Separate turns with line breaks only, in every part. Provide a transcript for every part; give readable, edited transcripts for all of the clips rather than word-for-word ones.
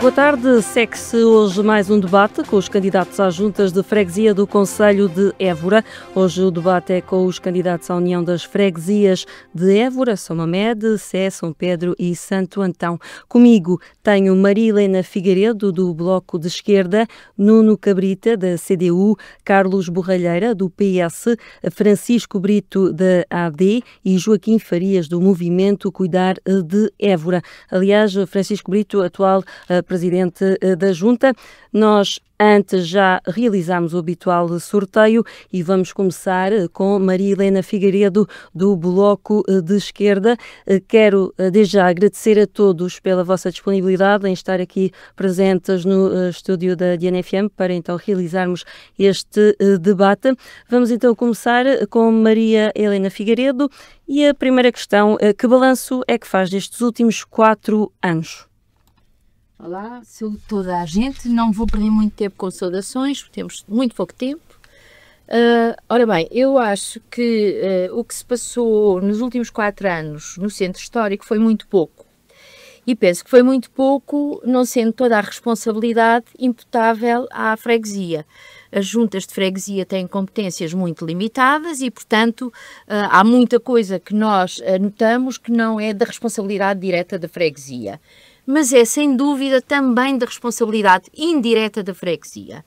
Boa tarde, segue-se hoje mais um debate com os candidatos às juntas de freguesia do Concelho de Évora. Hoje o debate é com os candidatos à União das Freguesias de Évora, São Mamede, Sé, São Pedro e Santo Antão. Comigo tenho Maria Helena Figueiredo, do Bloco de Esquerda, Nuno Cabrita, da CDU, Carlos Borralheira, do PS, Francisco Brito, da AD e Joaquim Farias, do Movimento Cuidar de Évora. Aliás, Francisco Brito, atual presidente da Junta. Nós antes já realizámos o habitual sorteio e vamos começar com Maria Helena Figueiredo, do Bloco de Esquerda. Quero desde já agradecer a todos pela vossa disponibilidade em estar aqui presentes no estúdio da DNFM para então realizarmos este debate. Vamos então começar com Maria Helena Figueiredo e a primeira questão, que balanço é que faz destes últimos 4 anos?
Olá, saúde toda a gente. Não vou perder muito tempo com saudações, porque temos muito pouco tempo. Ora bem, eu acho que o que se passou nos últimos 4 anos no Centro Histórico foi muito pouco. E penso que foi muito pouco, não sendo toda a responsabilidade imputável à freguesia. As juntas de freguesia têm competências muito limitadas e, portanto, há muita coisa que nós notamos que não é da responsabilidade direta da freguesia. Mas é, sem dúvida, também da responsabilidade indireta da freguesia.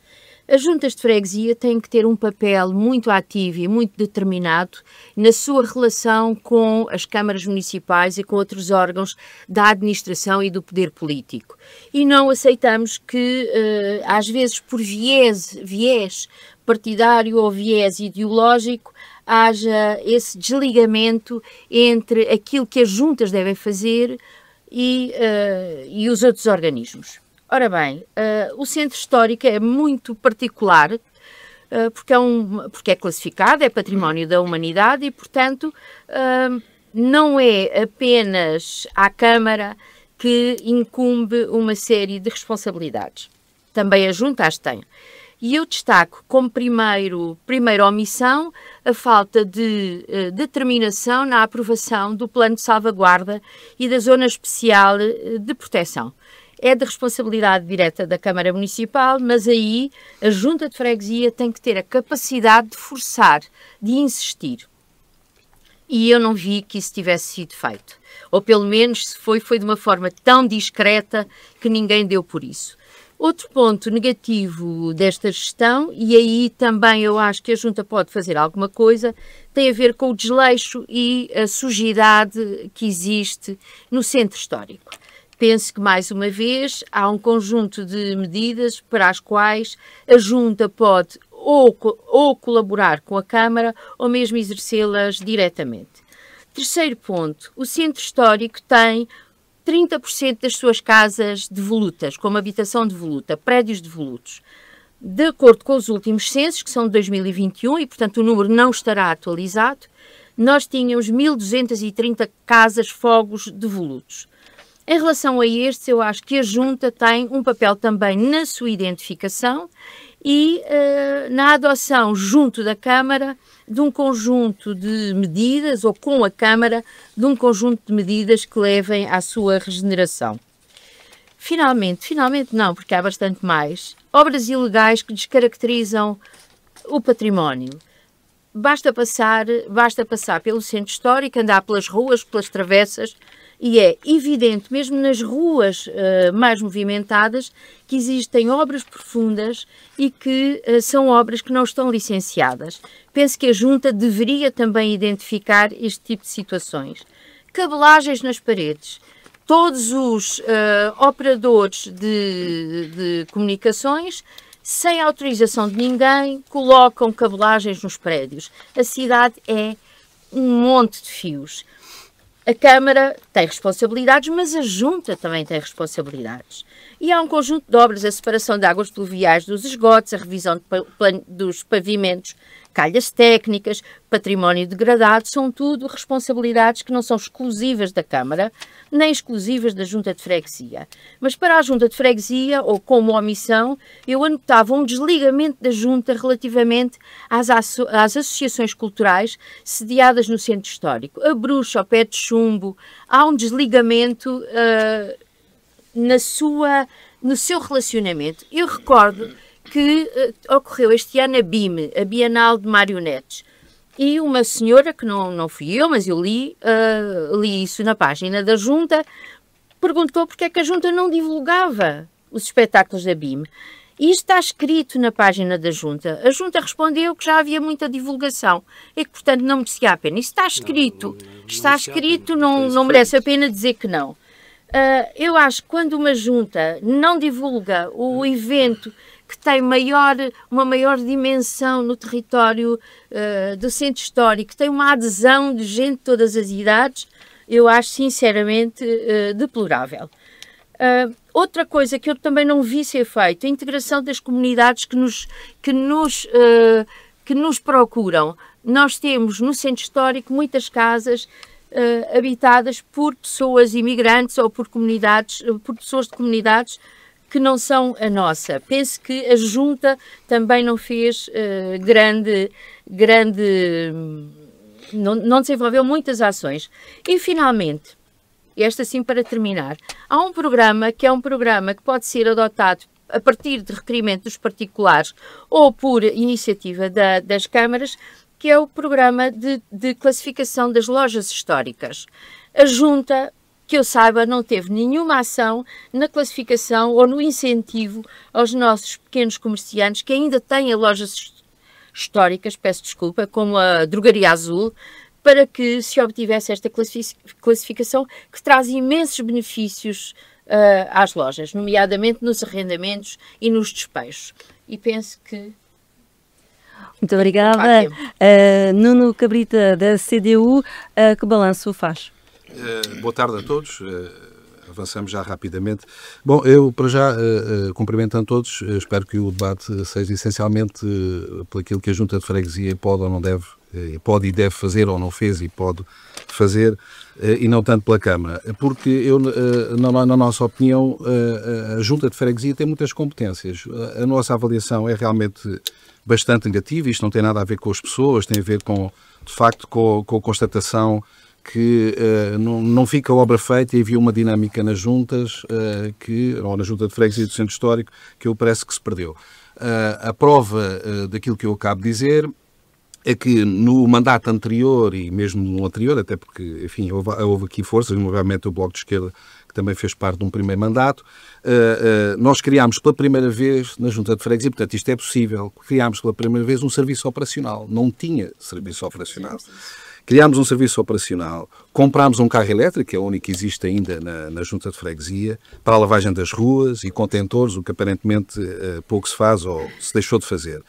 As juntas de freguesia têm que ter um papel muito ativo e muito determinado na sua relação com as câmaras municipais e com outros órgãos da administração e do poder político. E não aceitamos que, às vezes, por viés partidário ou viés ideológico, haja esse desligamento entre aquilo que as juntas devem fazer e os outros organismos. Ora bem, o Centro Histórico é muito particular porque é classificado, é património da humanidade e, portanto, não é apenas à Câmara que incumbe uma série de responsabilidades. Também a Junta as tem. E eu destaco como primeira omissão a falta de determinação na aprovação do plano de salvaguarda e da zona especial de proteção. É de responsabilidade direta da Câmara Municipal, mas aí a Junta de Freguesia tem que ter a capacidade de forçar, de insistir. E eu não vi que isso tivesse sido feito. Ou pelo menos, se foi de uma forma tão discreta que ninguém deu por isso. Outro ponto negativo desta gestão, e aí também eu acho que a Junta pode fazer alguma coisa, tem a ver com o desleixo e a sujidade que existe no Centro Histórico. Penso que, mais uma vez, há um conjunto de medidas para as quais a Junta pode ou colaborar com a Câmara ou mesmo exercê-las diretamente. Terceiro ponto, o Centro Histórico tem 30% das suas casas devolutas, como habitação devoluta, prédios devolutos. De acordo com os últimos censos, que são de 2021, e portanto o número não estará atualizado, nós tínhamos 1.230 casas fogos devolutos. Em relação a estes, eu acho que a Junta tem um papel também na sua identificação e na adoção junto da Câmara de um conjunto de medidas, ou com a Câmara, de um conjunto de medidas que levem à sua regeneração. Finalmente não, porque há bastante mais, obras ilegais que descaracterizam o património. Basta passar pelo Centro Histórico, andar pelas ruas, pelas travessas, e é evidente, mesmo nas ruas mais movimentadas, que existem obras profundas e que são obras que não estão licenciadas. Penso que a Junta deveria também identificar este tipo de situações. Cabelagens nas paredes. Todos os operadores de comunicações, sem autorização de ninguém, colocam cabelagens nos prédios. A cidade é um monte de fios. A Câmara tem responsabilidades, mas a Junta também tem responsabilidades. E há um conjunto de obras, a separação de águas pluviais dos esgotos, a revisão dos pavimentos, calhas técnicas, património degradado, são tudo responsabilidades que não são exclusivas da Câmara, nem exclusivas da Junta de Freguesia. Mas para a Junta de Freguesia, ou como omissão, eu anotava um desligamento da Junta relativamente às associações culturais sediadas no Centro Histórico. A Bruxa, ao Pé de Chumbo, há um desligamento no seu relacionamento. Eu recordo que ocorreu este ano a BIM, a Bienal de Marionetes, e uma senhora, que não fui eu, mas eu li isso na página da Junta, perguntou porque é que a Junta não divulgava os espetáculos da BIM. E isto está escrito na página da Junta. A Junta respondeu que já havia muita divulgação e que, portanto, não merecia a pena. Isso está escrito. Está escrito, não merece a pena dizer que não. Eu acho que quando uma Junta não divulga o evento que tem uma maior dimensão no território do centro histórico, que tem uma adesão de gente de todas as idades, eu acho sinceramente deplorável. Outra coisa que eu também não vi ser feita, a integração das comunidades que nos procuram. Nós temos no centro histórico muitas casas habitadas por pessoas imigrantes ou por pessoas de comunidades que não são a nossa. Penso que a Junta também não fez não desenvolveu muitas ações. E, finalmente, esta sim para terminar, há um programa que pode ser adotado a partir de requerimento dos particulares ou por iniciativa das câmaras, que é o programa de classificação das lojas históricas. A Junta, que eu saiba, não teve nenhuma ação na classificação ou no incentivo aos nossos pequenos comerciantes que ainda têm lojas históricas, peço desculpa, como a Drogaria Azul, para que se obtivesse esta classificação que traz imensos benefícios às lojas, nomeadamente nos arrendamentos e nos despejos. E penso que...
Muito obrigada. Nuno Cabrita, da CDU, que balanço faz?
Boa tarde a todos. Avançamos já rapidamente. Bom, eu para já, cumprimentando todos, espero que o debate seja essencialmente por aquilo que a Junta de Freguesia pode ou não deve, pode e deve fazer ou não fez e pode fazer, e não tanto pela Câmara. Porque eu, na nossa opinião, a Junta de Freguesia tem muitas competências. A nossa avaliação é realmente bastante negativa. Isto não tem nada a ver com as pessoas, tem a ver com, de facto, com a constatação que não fica a obra feita e havia uma dinâmica nas juntas, ou na Junta de Freguesia do Centro Histórico, que eu parece que se perdeu. A prova daquilo que eu acabo de dizer é que no mandato anterior e mesmo no anterior, até porque, enfim, houve aqui forças, nomeadamente o Bloco de Esquerda, que também fez parte de um primeiro mandato, nós criámos pela primeira vez na Junta de Freguesia, portanto isto é possível, criámos pela primeira vez um serviço operacional. Não tinha serviço operacional. Criámos um serviço operacional, comprámos um carro elétrico, que é o único que existe ainda na Junta de Freguesia, para a lavagem das ruas e contentores, o que aparentemente pouco se faz ou se deixou de fazer.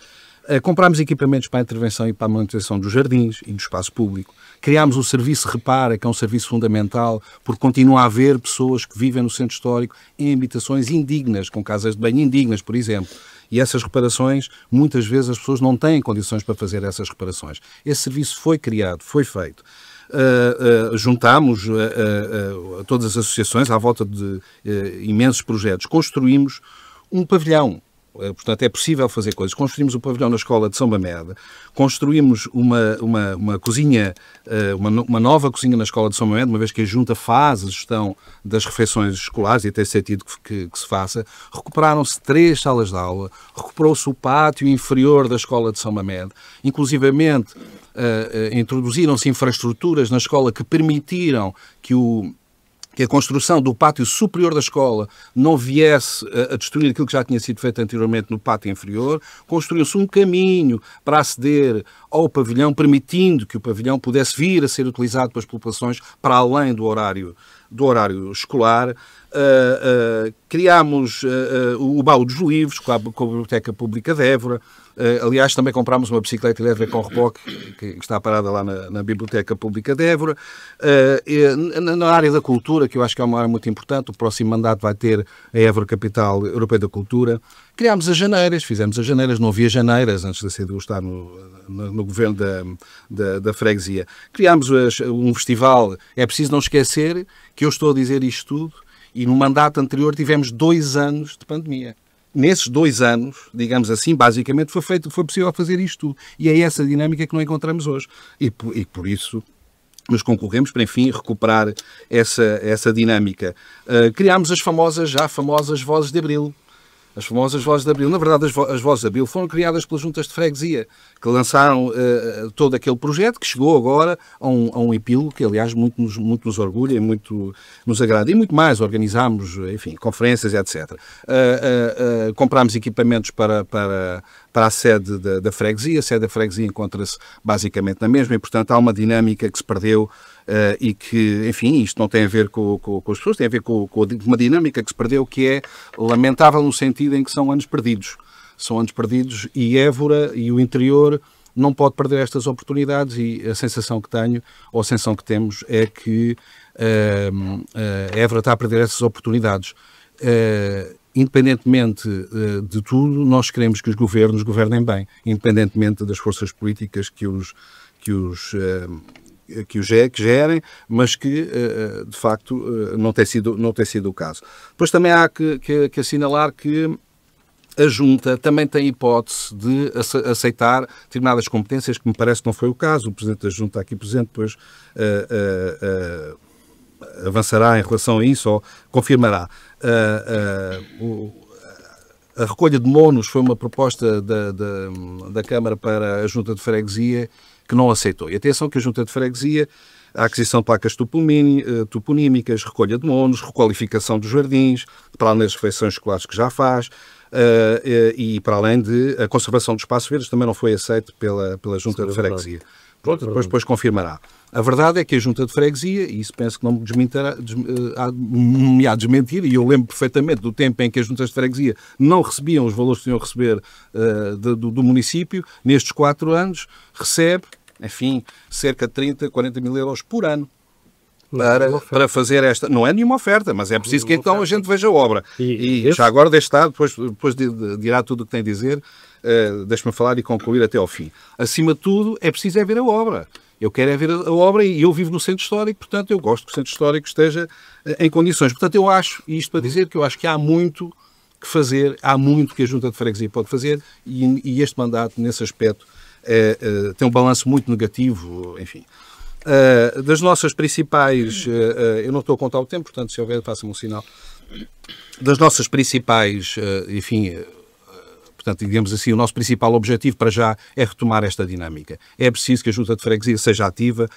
Comprámos equipamentos para a intervenção e para a manutenção dos jardins e do espaço público. Criámos o serviço Repara, que é um serviço fundamental, porque continua a haver pessoas que vivem no centro histórico em habitações indignas, com casas de banho indignas, por exemplo. E essas reparações, muitas vezes as pessoas não têm condições para fazer essas reparações. Esse serviço foi criado, foi feito. Juntámos todas as associações à volta de imensos projetos. Construímos um pavilhão. Portanto, é possível fazer coisas. Construímos o pavilhão na Escola de São Mamede, construímos uma cozinha, uma nova cozinha na Escola de São Mamede, uma vez que a Junta faz a gestão das refeições escolares e tem sentido que se faça. Recuperaram-se 3 salas de aula, recuperou-se o pátio inferior da Escola de São Mamede, inclusivamente introduziram-se infraestruturas na escola que permitiram que a construção do pátio superior da escola não viesse a destruir aquilo que já tinha sido feito anteriormente no pátio inferior. Construiu-se um caminho para aceder ao pavilhão, permitindo que o pavilhão pudesse vir a ser utilizado pelas populações para além do horário escolar. Criámos o baú dos livros com a Biblioteca Pública de Évora. Aliás, também comprámos uma bicicleta elétrica com reboque que está parada lá na Biblioteca Pública de Évora. Na área da cultura, que eu acho que é uma área muito importante, o próximo mandato vai ter a Évora Capital Europeia da Cultura. Criámos as janeiras, fizemos as janeiras, não havia janeiras antes de CDU estar no governo da freguesia. Criámos um festival. É preciso não esquecer que eu estou a dizer isto tudo e no mandato anterior tivemos 2 anos de pandemia. Nesses 2 anos, digamos assim, basicamente foi possível fazer isto tudo. E é essa dinâmica que não encontramos hoje. E por isso mas concorremos para, enfim, recuperar essa dinâmica. Criámos as famosas Vozes de Abril. As famosas Vozes de Abril. Na verdade, as Vozes de Abril foram criadas pelas juntas de freguesia, que lançaram todo aquele projeto, que chegou agora a um epílogo que, aliás, muito nos orgulha e muito nos agrada. E muito mais, organizámos, enfim, conferências, etc. Comprámos equipamentos para a sede da freguesia. A sede da freguesia encontra-se basicamente na mesma e, portanto, há uma dinâmica que se perdeu e que, enfim, isto não tem a ver com as pessoas, tem a ver com uma dinâmica que se perdeu, que é lamentável no sentido em que são anos perdidos. São anos perdidos e Évora e o interior não pode perder estas oportunidades, e a sensação que tenho, ou a sensação que temos, é que Évora está a perder essas oportunidades. Independentemente de tudo, nós queremos que os governos governem bem, independentemente das forças políticas que gerem, mas que, de facto, não tem sido o caso. Depois também há que assinalar que a Junta também tem hipótese de aceitar determinadas competências, que me parece que não foi o caso. O Presidente da Junta aqui presente depois avançará em relação a isso ou confirmará. A recolha de monos foi uma proposta da Câmara para a Junta de Freguesia, que não aceitou. E atenção que a Junta de Freguesia, a aquisição de placas toponímicas, recolha de monos, requalificação dos jardins, para além das refeições escolares que já faz, e para além de a conservação dos espaços verdes, também não foi aceito pela Junta de Freguesia. Pronto, depois confirmará. A verdade é que a Junta de Freguesia, e isso penso que não me há de desmentir, e eu lembro perfeitamente do tempo em que as Juntas de Freguesia não recebiam os valores que tinham a receber do município, nestes 4 anos, recebe, enfim, cerca de 30, 40 mil euros por ano para fazer esta... Não é nenhuma oferta, mas é preciso que então a gente veja a obra. E já agora deixe estar, depois dirá tudo o que tem a dizer, deixe-me falar e concluir até ao fim. Acima de tudo, é preciso ver a obra. Eu quero ver a obra e eu vivo no centro histórico, portanto eu gosto que o centro histórico esteja em condições. Portanto eu acho, e isto para dizer que eu acho que há muito que fazer, há muito que a Junta de Freguesia pode fazer, e este mandato, nesse aspecto, tem um balanço muito negativo, enfim. Das nossas principais, eu não estou a contar o tempo, portanto se houver faça-me um sinal, das nossas principais, enfim, portanto, digamos assim, o nosso principal objetivo para já é retomar esta dinâmica. É preciso que a Junta de Freguesia seja ativa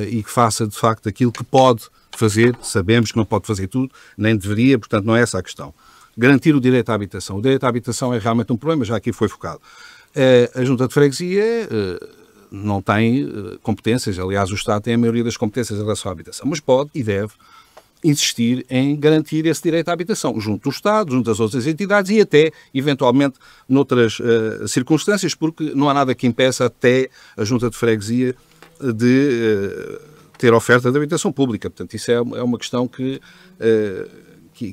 e que faça, de facto, aquilo que pode fazer. Sabemos que não pode fazer tudo, nem deveria, portanto, não é essa a questão. Garantir o direito à habitação. O direito à habitação é realmente um problema, já aqui foi focado. A Junta de Freguesia não tem competências, aliás, o Estado tem a maioria das competências em relação à habitação, mas pode e deve insistir em garantir esse direito à habitação, junto do Estado, junto das outras entidades e até, eventualmente, noutras circunstâncias, porque não há nada que impeça até a Junta de Freguesia de ter oferta de habitação pública. Portanto, isso é uma questão que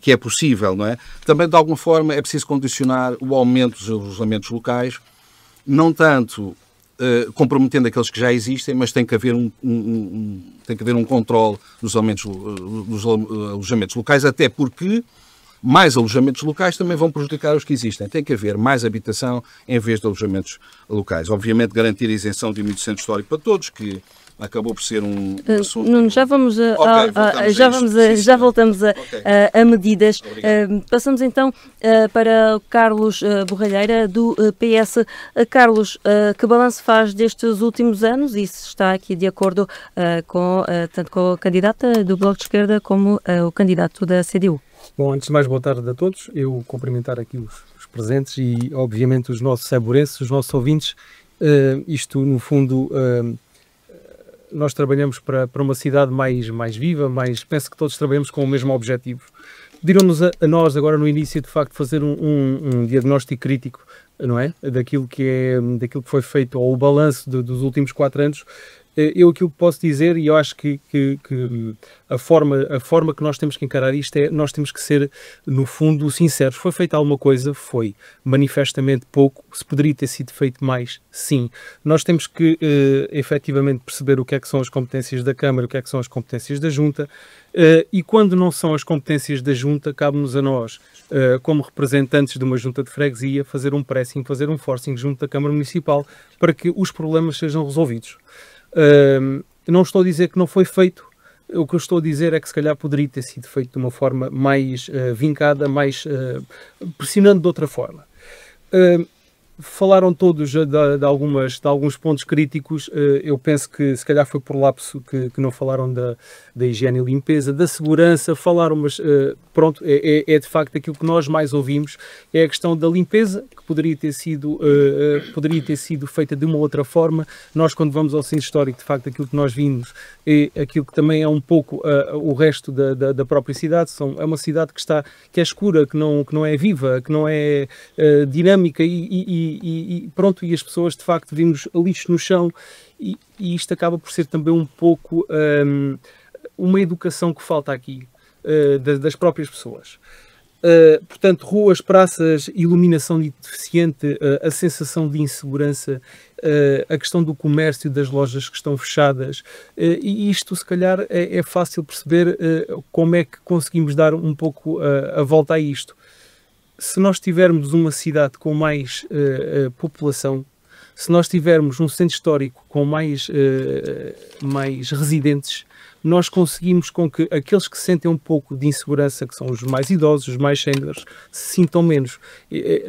é possível, não é? Também, de alguma forma, é preciso condicionar o aumento dos alojamentos locais, não tanto comprometendo aqueles que já existem, mas tem que haver um controle dos alojamentos locais, até porque mais alojamentos locais também vão prejudicar os que existem. Tem que haver mais habitação em vez de alojamentos locais. Obviamente, garantir a isenção de um centro histórico para todos, que acabou por ser um assunto...
Nuno, já vamos já voltamos a medidas. Passamos então para o Carlos Borralheira, do PS. Carlos, que balanço faz destes últimos anos e se está aqui de acordo tanto com a candidata do Bloco de Esquerda como o candidato da CDU?
Bom, antes de mais, boa tarde a todos. Eu cumprimentar aqui os presentes e, obviamente, os nossos saborenses, os nossos ouvintes. Isto, no fundo... nós trabalhamos para uma cidade mais viva, penso que todos trabalhamos com o mesmo objetivo. Pediram-nos a nós, agora no início, de facto, fazer um diagnóstico crítico, não é? Daquilo que foi feito, ou o balanço dos últimos 4 anos. Eu aquilo que posso dizer, e eu acho que a forma que nós temos que encarar isto é, nós temos que ser, no fundo, sinceros. Foi feita alguma coisa? Foi. Manifestamente pouco. Se poderia ter sido feito mais? Sim. Nós temos que, efetivamente, perceber o que é que são as competências da Câmara, o que é que são as competências da Junta, e quando não são as competências da Junta, cabe-nos a nós, como representantes de uma Junta de Freguesia, fazer um pressing, fazer um forcing junto da Câmara Municipal, para que os problemas sejam resolvidos. não estou a dizer que não foi feito, o que eu estou a dizer é que se calhar poderia ter sido feito de uma forma mais vincada, mais pressionando de outra forma. Falaram todos de alguns pontos críticos. Eu penso que se calhar foi por lapso que não falaram da higiene e limpeza, da segurança, falaram, mas pronto, é de facto aquilo que nós mais ouvimos, é a questão da limpeza, que poderia ter sido feita de uma outra forma. Nós, quando vamos ao centro histórico, de facto aquilo que nós vimos é aquilo que também é um pouco o resto da própria cidade. É uma cidade que é escura, que não é viva, que não é dinâmica e pronto, e as pessoas de facto vimos lixo no chão e isto acaba por ser também um pouco uma educação que falta aqui das próprias pessoas. Portanto, ruas, praças, iluminação deficiente, a sensação de insegurança, a questão do comércio, das lojas que estão fechadas, e isto se calhar é fácil perceber como é que conseguimos dar um pouco a volta a isto. Se nós tivermos uma cidade com mais população, se nós tivermos um centro histórico com mais residentes, nós conseguimos com que aqueles que sentem um pouco de insegurança, que são os mais idosos, os mais séniores, se sintam menos.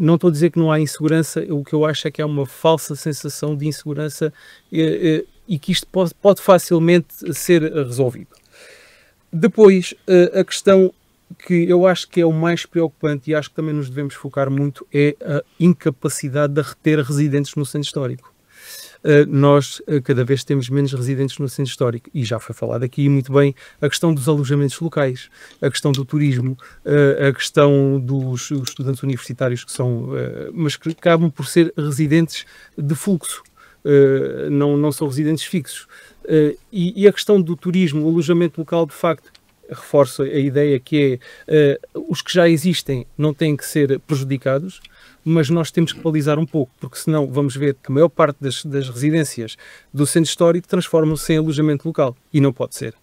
Não estou a dizer que não há insegurança, o que eu acho é que há uma falsa sensação de insegurança e que isto pode facilmente ser resolvido. Depois, a questão que eu acho que é o mais preocupante e acho que também nos devemos focar muito é a incapacidade de reter residentes no centro histórico. Nós cada vez temos menos residentes no centro histórico e já foi falado aqui muito bem a questão dos alojamentos locais, a questão do turismo, a questão dos estudantes universitários que são, mas que acabam por ser residentes de fluxo, não são residentes fixos. E a questão do turismo, o alojamento local, de facto, reforço a ideia que é os que já existem não têm que ser prejudicados, mas nós temos que balizar um pouco, porque senão vamos ver que a maior parte das residências do centro histórico transformam-se em alojamento local, e não pode ser.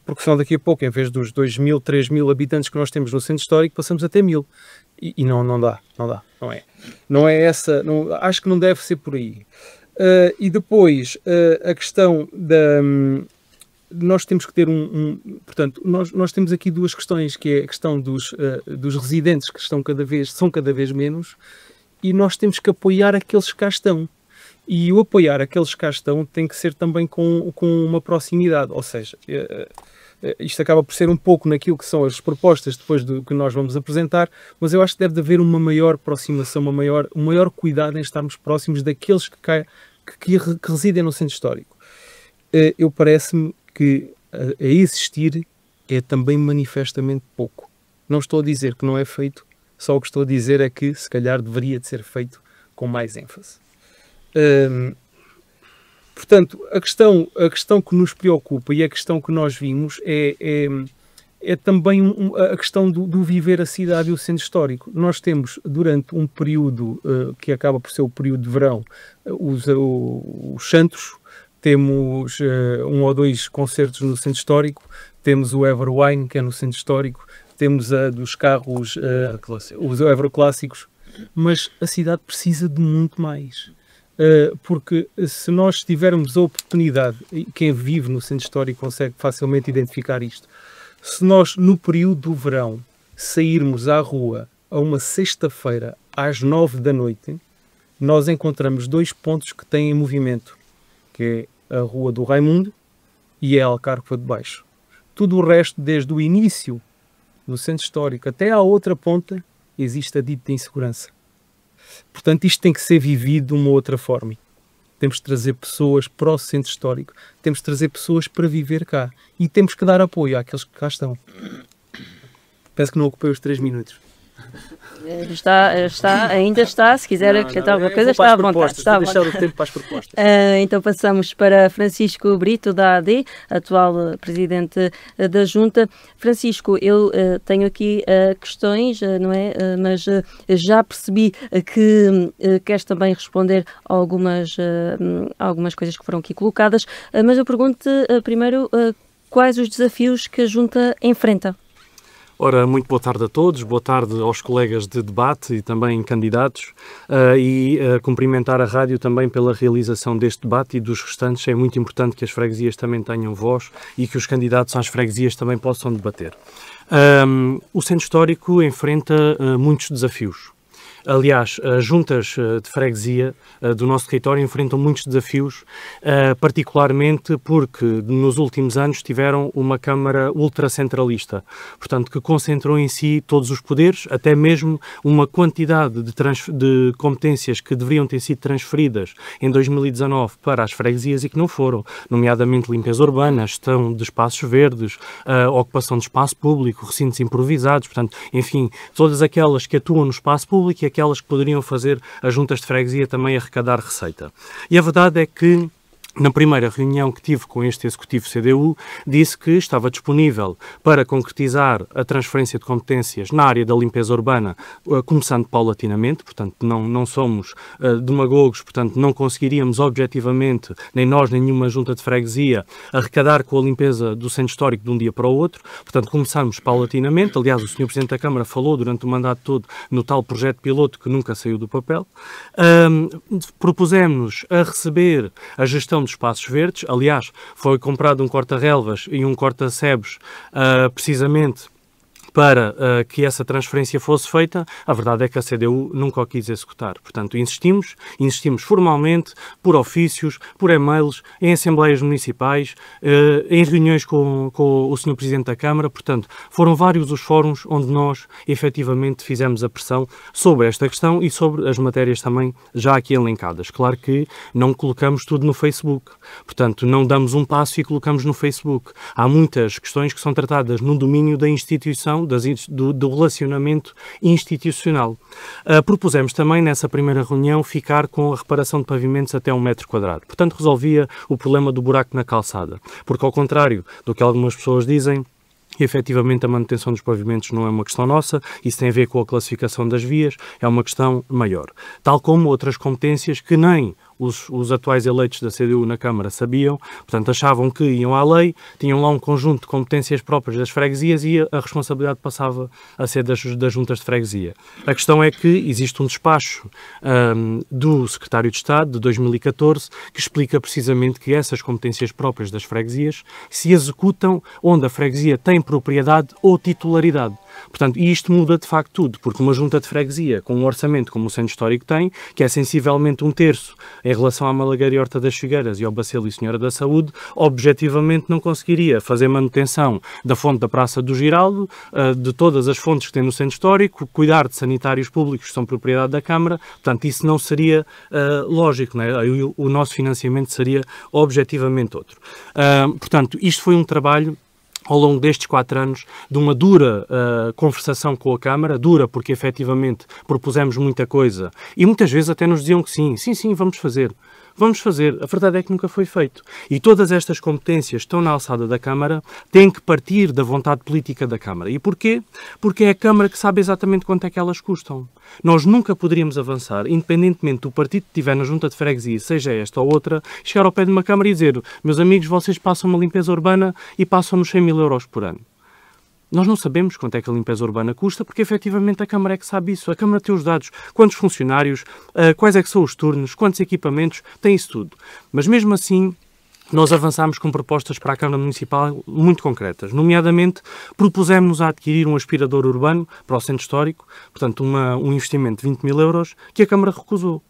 Porque senão daqui a pouco, em vez dos 2.000, 3.000 habitantes que nós temos no centro histórico, passamos a ter 1.000. E não dá, não é essa, acho que não deve ser por aí. E depois, a questão da... Nós temos que ter portanto, nós temos aqui duas questões, que é a questão dos residentes que são cada vez menos, e nós temos que apoiar aqueles que cá estão. E o apoiar aqueles que cá estão tem que ser também com uma proximidade, ou seja, isto acaba por ser um pouco naquilo que são as propostas depois do que nós vamos apresentar, mas eu acho que deve haver uma maior aproximação, um maior cuidado em estarmos próximos daqueles que residem no centro histórico. Eu parece-me que a existir é também manifestamente pouco. Não estou a dizer que não é feito, só o que estou a dizer é que se calhar deveria de ser feito com mais ênfase. Portanto, a questão que nos preocupa e a questão que nós vimos é também a questão do viver a cidade e o centro histórico. Nós temos, durante um período que acaba por ser o período de verão, os santos. Temos 1 ou 2 concertos no centro histórico, temos o Everwine, que é no centro histórico, temos a dos carros, os Euroclássicos, mas a cidade precisa de muito mais. Porque se nós tivermos a oportunidade, e quem vive no centro histórico consegue facilmente identificar isto, se nós no período do verão sairmos à rua a uma sexta-feira às 9 da noite, nós encontramos 2 pontos que têm movimento, que é a Rua do Raimundo e a Alcarpa de Baixo. Tudo o resto, desde o início do centro histórico até à outra ponta, existe a dita insegurança. Portanto, isto tem que ser vivido de uma outra forma. Temos de trazer pessoas para o centro histórico, temos de trazer pessoas para viver cá e temos que dar apoio àqueles que cá estão. Penso que não ocupei os 3 minutos.
Ainda está, se quiser acrescentar alguma coisa, está à vontade.
Vou deixar o tempo para as propostas.
Então passamos para Francisco Brito, da AD, atual presidente da Junta. Francisco, eu tenho aqui questões, não é? Mas já percebi que queres também responder a algumas coisas que foram aqui colocadas, mas eu pergunto-te primeiro quais os desafios que a Junta enfrenta.
Ora, muito boa tarde a todos, boa tarde aos colegas de debate e também candidatos cumprimentar a rádio também pela realização deste debate e dos restantes. É muito importante que as freguesias também tenham voz e que os candidatos às freguesias também possam debater. O Centro Histórico enfrenta muitos desafios. Aliás, as juntas de freguesia do nosso território enfrentam muitos desafios, particularmente porque nos últimos anos tiveram uma Câmara ultracentralista, portanto, que concentrou em si todos os poderes, até mesmo uma quantidade de competências que deveriam ter sido transferidas em 2019 para as freguesias e que não foram, nomeadamente limpeza urbana, gestão de espaços verdes, ocupação de espaço público, recintos improvisados, portanto, enfim, todas aquelas que atuam no espaço público e aquelas que poderiam fazer as juntas de freguesia também arrecadar receita. E a verdade é que na primeira reunião que tive com este executivo CDU, disse que estava disponível para concretizar a transferência de competências na área da limpeza urbana, começando paulatinamente, portanto não somos demagogos, portanto não conseguiríamos objetivamente, nem nós, nem nenhuma junta de freguesia, arrecadar com a limpeza do centro histórico de um dia para o outro, portanto começamos paulatinamente. Aliás, o Sr. Presidente da Câmara falou durante o mandato todo no tal projeto piloto que nunca saiu do papel. Propusemos a receber a gestão dos espaços verdes. Aliás, foi comprado um corta-relvas e um corta-sebes precisamente para que essa transferência fosse feita. A verdade é que a CDU nunca o quis executar. Portanto, insistimos formalmente, por ofícios, por e-mails, em assembleias municipais, em reuniões com o Sr. Presidente da Câmara. Portanto, foram vários os fóruns onde nós, efetivamente, fizemos a pressão sobre esta questão e sobre as matérias também já aqui elencadas. Claro que não colocamos tudo no Facebook. Portanto, não damos um passo e colocamos no Facebook. Há muitas questões que são tratadas no domínio da instituição, do relacionamento institucional. Propusemos também, nessa primeira reunião, ficar com a reparação de pavimentos até 1 metro quadrado. Portanto, resolvia o problema do buraco na calçada. Porque, ao contrário do que algumas pessoas dizem, efetivamente a manutenção dos pavimentos não é uma questão nossa, isso tem a ver com a classificação das vias, é uma questão maior. Tal como outras competências que nem os atuais eleitos da CDU na Câmara sabiam, portanto achavam que iam à lei, tinham lá um conjunto de competências próprias das freguesias e a responsabilidade passava a ser das juntas de freguesia. A questão é que existe um despacho do Secretário de Estado, de 2014, que explica precisamente que essas competências próprias das freguesias se executam onde a freguesia tem propriedade ou titularidade. Portanto, e isto muda de facto tudo, porque uma junta de freguesia com um orçamento como o Centro Histórico tem, que é sensivelmente 1/3 em relação à Malagueira e Horta das Figueiras e ao Bacelo e Senhora da Saúde, objetivamente não conseguiria fazer manutenção da fonte da Praça do Giraldo, de todas as fontes que tem no Centro Histórico, cuidar de sanitários públicos que são propriedade da Câmara. Portanto, isso não seria lógico, não é? O nosso financiamento seria objetivamente outro. Portanto, isto foi um trabalho ao longo destes 4 anos, de uma dura conversação com a Câmara, dura porque efetivamente propusemos muita coisa e muitas vezes até nos diziam que sim, vamos fazer. Vamos fazer. A verdade é que nunca foi feito. E todas estas competências que estão na alçada da Câmara têm que partir da vontade política da Câmara. E porquê? Porque é a Câmara que sabe exatamente quanto é que elas custam. Nós nunca poderíamos avançar, independentemente do partido que estiver na junta de freguesia, seja esta ou outra, chegar ao pé de uma Câmara e dizer: meus amigos, vocês passam uma limpeza urbana e passam-nos 100.000 euros por ano. Nós não sabemos quanto é que a limpeza urbana custa, porque efetivamente a Câmara é que sabe isso. A Câmara tem os dados, quantos funcionários, quais é que são os turnos, quantos equipamentos, tem isso tudo. Mas mesmo assim, nós avançámos com propostas para a Câmara Municipal muito concretas. Nomeadamente, propusemos-nos a adquirir um aspirador urbano para o Centro Histórico, portanto um investimento de 20.000 euros, que a Câmara recusou.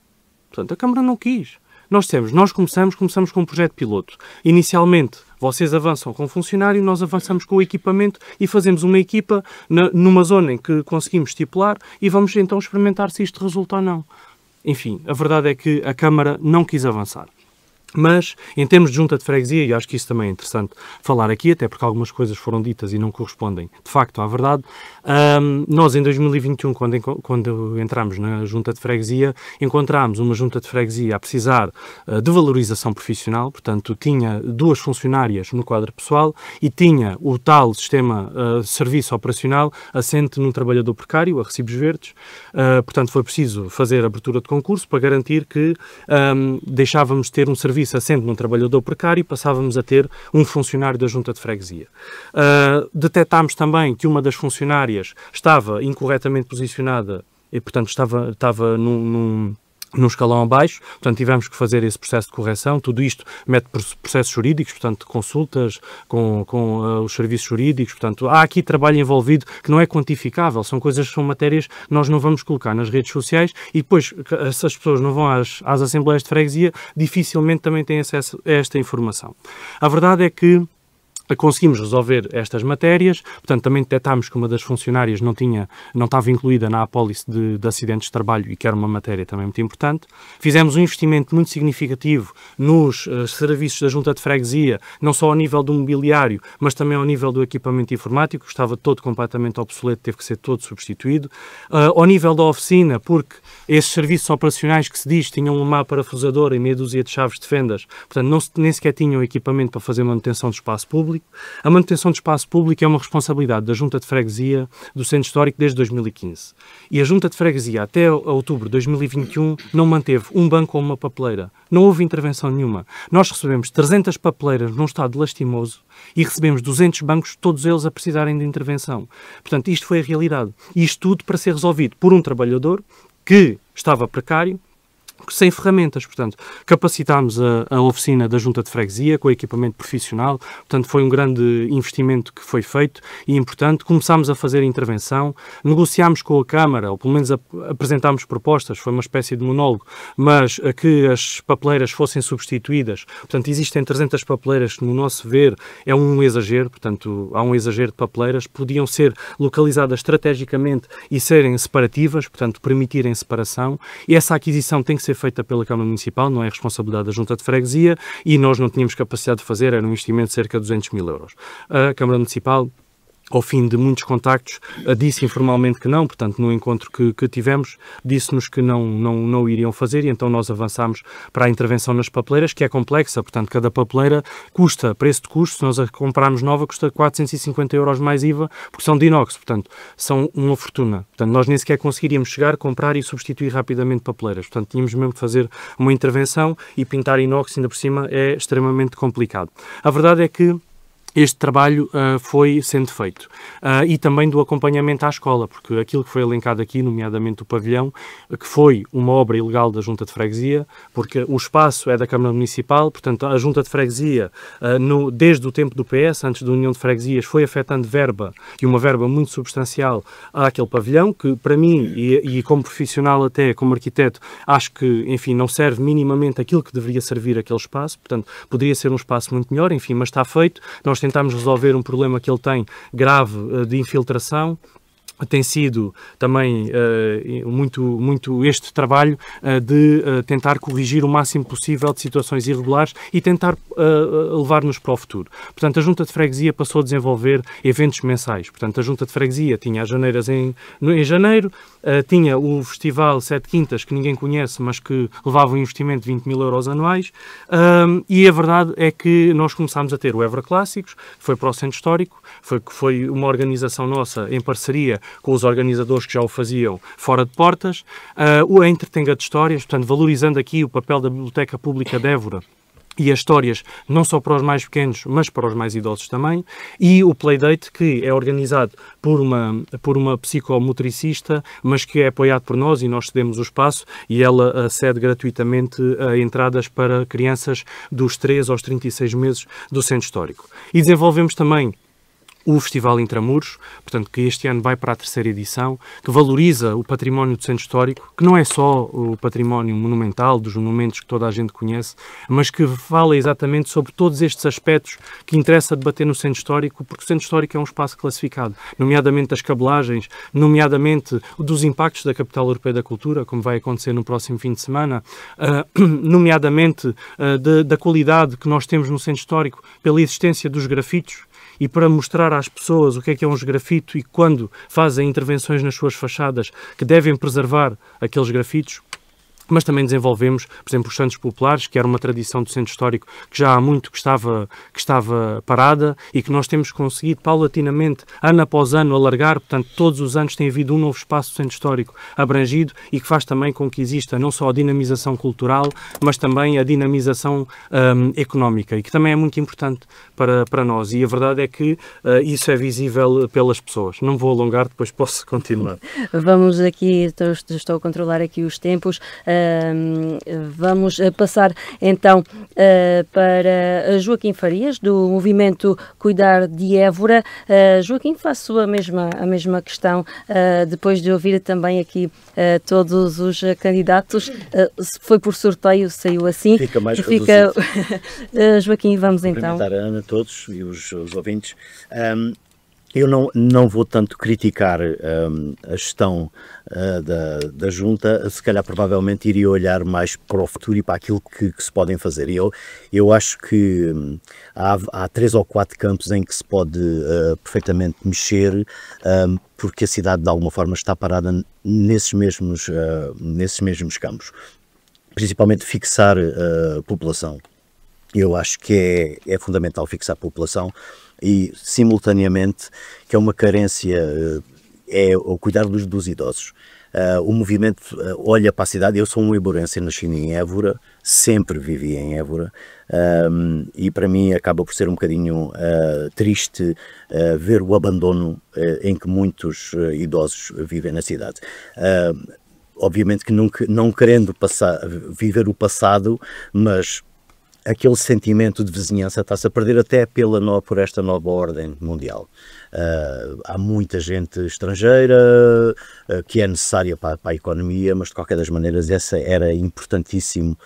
Portanto, a Câmara não quis. Nós começamos com um projeto piloto. Inicialmente, vocês avançam com o funcionário, nós avançamos com o equipamento e fazemos uma equipa numa zona em que conseguimos estipular e vamos então experimentar se isto resulta ou não. Enfim, a verdade é que a Câmara não quis avançar. Mas, em termos de junta de freguesia, e acho que isso também é interessante falar aqui, até porque algumas coisas foram ditas e não correspondem de facto à verdade, nós em 2021, quando entramos na junta de freguesia, encontramos uma junta de freguesia a precisar de valorização profissional, portanto tinha 2 funcionárias no quadro pessoal e tinha o tal sistema de serviço operacional assente num trabalhador precário, a recibos verdes. Portanto foi preciso fazer a abertura de concurso para garantir que deixávamos de ter um serviço serviço assente num trabalhador precário, passávamos a ter um funcionário da Junta de Freguesia. Detetámos também que uma das funcionárias estava incorretamente posicionada e, portanto, estava num escalão abaixo, portanto tivemos que fazer esse processo de correção. Tudo isto mete processos jurídicos, portanto consultas com os serviços jurídicos, portanto há aqui trabalho envolvido que não é quantificável, são coisas que são matérias que nós não vamos colocar nas redes sociais e depois, se as pessoas não vão às assembleias de freguesia, dificilmente também têm acesso a esta informação. A verdade é que conseguimos resolver estas matérias, portanto também detectámos que uma das funcionárias não estava incluída na apólice de acidentes de trabalho e que era uma matéria também muito importante. Fizemos um investimento muito significativo nos serviços da Junta de Freguesia, não só ao nível do mobiliário, mas também ao nível do equipamento informático, que estava todo completamente obsoleto, teve que ser todo substituído. Ao nível da oficina, porque esses serviços operacionais que se diz tinham uma parafusadora e meia dúzia de chaves de fendas, portanto nem sequer tinham equipamento para fazer manutenção do espaço público. A manutenção do espaço público é uma responsabilidade da Junta de Freguesia do Centro Histórico desde 2015. E a Junta de Freguesia, até outubro de 2021, não manteve um banco ou uma papeleira. Não houve intervenção nenhuma. Nós recebemos 300 papeleiras num estado lastimoso e recebemos 200 bancos, todos eles a precisarem de intervenção. Portanto, isto foi a realidade. E isto tudo para ser resolvido por um trabalhador que estava precário, sem ferramentas, portanto, capacitámos a oficina da Junta de Freguesia com equipamento profissional, portanto, foi um grande investimento que foi feito e importante. Começámos a fazer a intervenção, negociámos com a Câmara, ou pelo menos apresentámos propostas, foi uma espécie de monólogo, mas a que as papeleiras fossem substituídas. Portanto, existem 300 papeleiras que, no nosso ver, é um exagero, portanto, há um exagero de papeleiras, podiam ser localizadas estrategicamente e serem separativas, portanto, permitirem separação, e essa aquisição tem que ser feita pela Câmara Municipal, não é responsabilidade da Junta de Freguesia e nós não tínhamos capacidade de fazer, era um investimento de cerca de 200 mil euros. A Câmara Municipal, ao fim de muitos contactos, disse informalmente que não, portanto, no encontro que tivemos, disse-nos que não iriam fazer e então nós avançámos para a intervenção nas papeleiras, que é complexa, portanto, cada papeleira custa, preço de custo, se nós a comprarmos nova, custa 450 euros mais IVA, porque são de inox, portanto, são uma fortuna. Portanto, nós nem sequer conseguiríamos chegar, comprar e substituir rapidamente papeleiras. Portanto, tínhamos mesmo que fazer uma intervenção e pintar inox, ainda por cima, é extremamente complicado. A verdade é que este trabalho foi sendo feito. E também do acompanhamento à escola, porque aquilo que foi elencado aqui, nomeadamente o pavilhão, que foi uma obra ilegal da Junta de Freguesia, porque o espaço é da Câmara Municipal, portanto a Junta de Freguesia, desde o tempo do PS, antes da União de Freguesias, foi afetando verba, e uma verba muito substancial, àquele pavilhão, que para mim, e como profissional até, como arquiteto, acho que, enfim, não serve minimamente aquilo que deveria servir aquele espaço, portanto, poderia ser um espaço muito melhor, enfim, mas está feito. Nós tentámos resolver um problema que ele tem grave de infiltração. Tem sido também muito este trabalho de tentar corrigir o máximo possível de situações irregulares e tentar levar-nos para o futuro. Portanto, a Junta de Freguesia passou a desenvolver eventos mensais. Portanto, a Junta de Freguesia tinha as janeiras em janeiro, tinha o Festival Sete Quintas, que ninguém conhece, mas que levava um investimento de 20 mil euros anuais, e a verdade é que nós começámos a ter o Évora Clássicos, que foi para o Centro Histórico, que foi uma organização nossa em parceria com os organizadores que já o faziam fora de portas, a Entretenga de Histórias, portanto, valorizando aqui o papel da Biblioteca Pública de Évora e as histórias não só para os mais pequenos, mas para os mais idosos também, e o Playdate, que é organizado por uma psicomotricista, mas que é apoiado por nós e nós cedemos o espaço e ela cede gratuitamente entradas para crianças dos 3 aos 36 meses do Centro Histórico. E desenvolvemos também o Festival Intramuros, portanto, que este ano vai para a 3ª edição, que valoriza o património do Centro Histórico, que não é só o património monumental, dos monumentos que toda a gente conhece, mas que fala exatamente sobre todos estes aspectos que interessa debater no Centro Histórico, porque o Centro Histórico é um espaço classificado, nomeadamente das cabelagens, nomeadamente dos impactos da Capital Europeia da Cultura, como vai acontecer no próximo fim de semana, nomeadamente da qualidade que nós temos no Centro Histórico pela existência dos grafitos, e para mostrar às pessoas o que é um grafito e quando fazem intervenções nas suas fachadas que devem preservar aqueles grafitos. mas também desenvolvemos, por exemplo, os Santos Populares, que era uma tradição do centro histórico que já há muito que estava parada e que nós temos conseguido paulatinamente, ano após ano, alargar. Portanto, todos os anos tem havido um novo espaço do centro histórico abrangido e que faz também com que exista não só a dinamização cultural, mas também a dinamização económica, e que também é muito importante para nós. E a verdade é que isso é visível pelas pessoas. Não vou alongar, depois posso continuar.
Vamos aqui, estou a controlar aqui os tempos. Vamos passar então para Joaquim Farias, do movimento Cuidar de Évora. Joaquim, faço a mesma questão, depois de ouvir também aqui todos os candidatos. Se foi por sorteio, saiu assim.
Fica mais reduzido.
Joaquim, vamos então.
Cumprimentar a Ana, todos e os ouvintes. Eu não vou tanto criticar a gestão da Junta, se calhar provavelmente iria olhar mais para o futuro e para aquilo que se podem fazer. Eu acho que há 3 ou 4 campos em que se pode perfeitamente mexer, porque a cidade de alguma forma está parada nesses mesmos campos. Principalmente fixar a população. Eu acho que é fundamental fixar a população e, simultaneamente, que é uma carência, é o cuidar dos idosos. O movimento olha para a cidade. Eu sou um eburense, nasci em Évora, sempre vivi em Évora, e para mim acaba por ser um bocadinho triste ver o abandono em que muitos idosos vivem na cidade. Obviamente que não querendo viver o passado, mas aquele sentimento de vizinhança está-se a perder até por esta nova ordem mundial. Há muita gente estrangeira que é necessária para a economia, mas de qualquer das maneiras era importantíssimo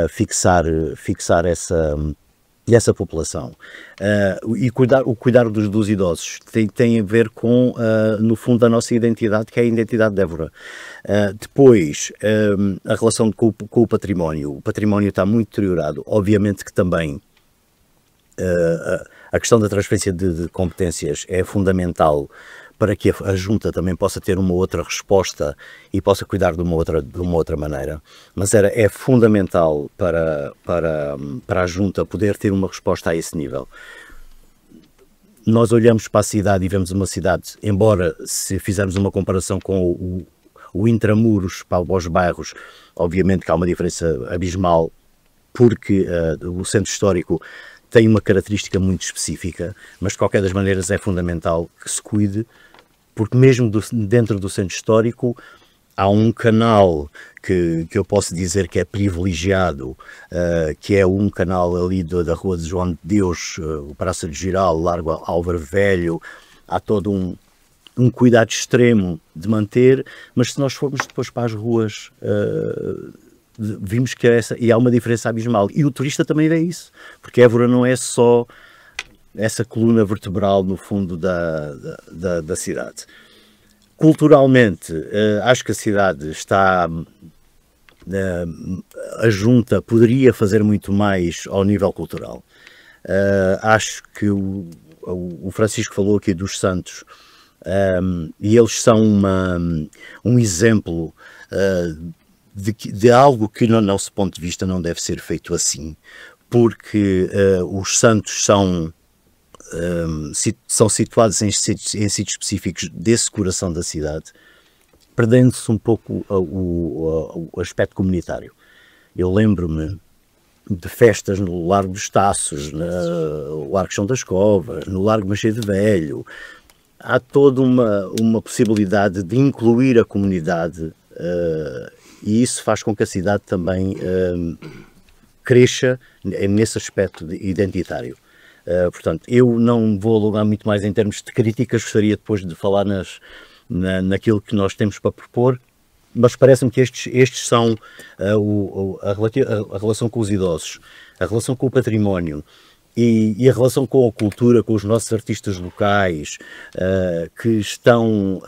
fixar essa população. E o cuidar dos idosos tem a ver com, no fundo, a nossa identidade, que é a identidade de Évora. Depois, a relação com o património. O património está muito deteriorado. Obviamente que também a questão da transferência de competências é fundamental para que a Junta também possa ter uma outra resposta e possa cuidar de uma outra maneira. Mas é fundamental para a Junta poder ter uma resposta a esse nível. Nós olhamos para a cidade e vemos uma cidade, embora se fizermos uma comparação com o intramuros para os bairros, obviamente que há uma diferença abismal, porque o centro histórico tem uma característica muito específica, mas de qualquer das maneiras é fundamental que se cuide, porque mesmo dentro do centro histórico há um canal que eu posso dizer que é privilegiado, que é um canal ali da Rua de João de Deus, o Praça de Giral, Largo Álvaro Velho. Há todo um cuidado extremo de manter, mas se nós formos depois para as ruas, vimos que há uma diferença abismal. E o turista também vê isso, porque Évora não é só essa coluna vertebral no fundo da cidade. Culturalmente, acho que a cidade está... a Junta poderia fazer muito mais ao nível cultural. Acho que o Francisco falou aqui dos Santos, e eles são um exemplo de algo que, no nosso ponto de vista, não deve ser feito assim, porque os Santos são situados em sítios específicos desse coração da cidade, perdendo-se um pouco o aspecto comunitário. Eu lembro-me de festas no Largo dos Taços, no Largo Chão das Covas, no Largo Macedo Velho. Há toda uma possibilidade de incluir a comunidade, e isso faz com que a cidade também cresça nesse aspecto identitário. Portanto, eu não vou alongar muito mais em termos de críticas, gostaria depois de falar naquilo que nós temos para propor, mas parece-me que estes são a relação com os idosos, a relação com o património e a relação com a cultura, com os nossos artistas locais, que estão,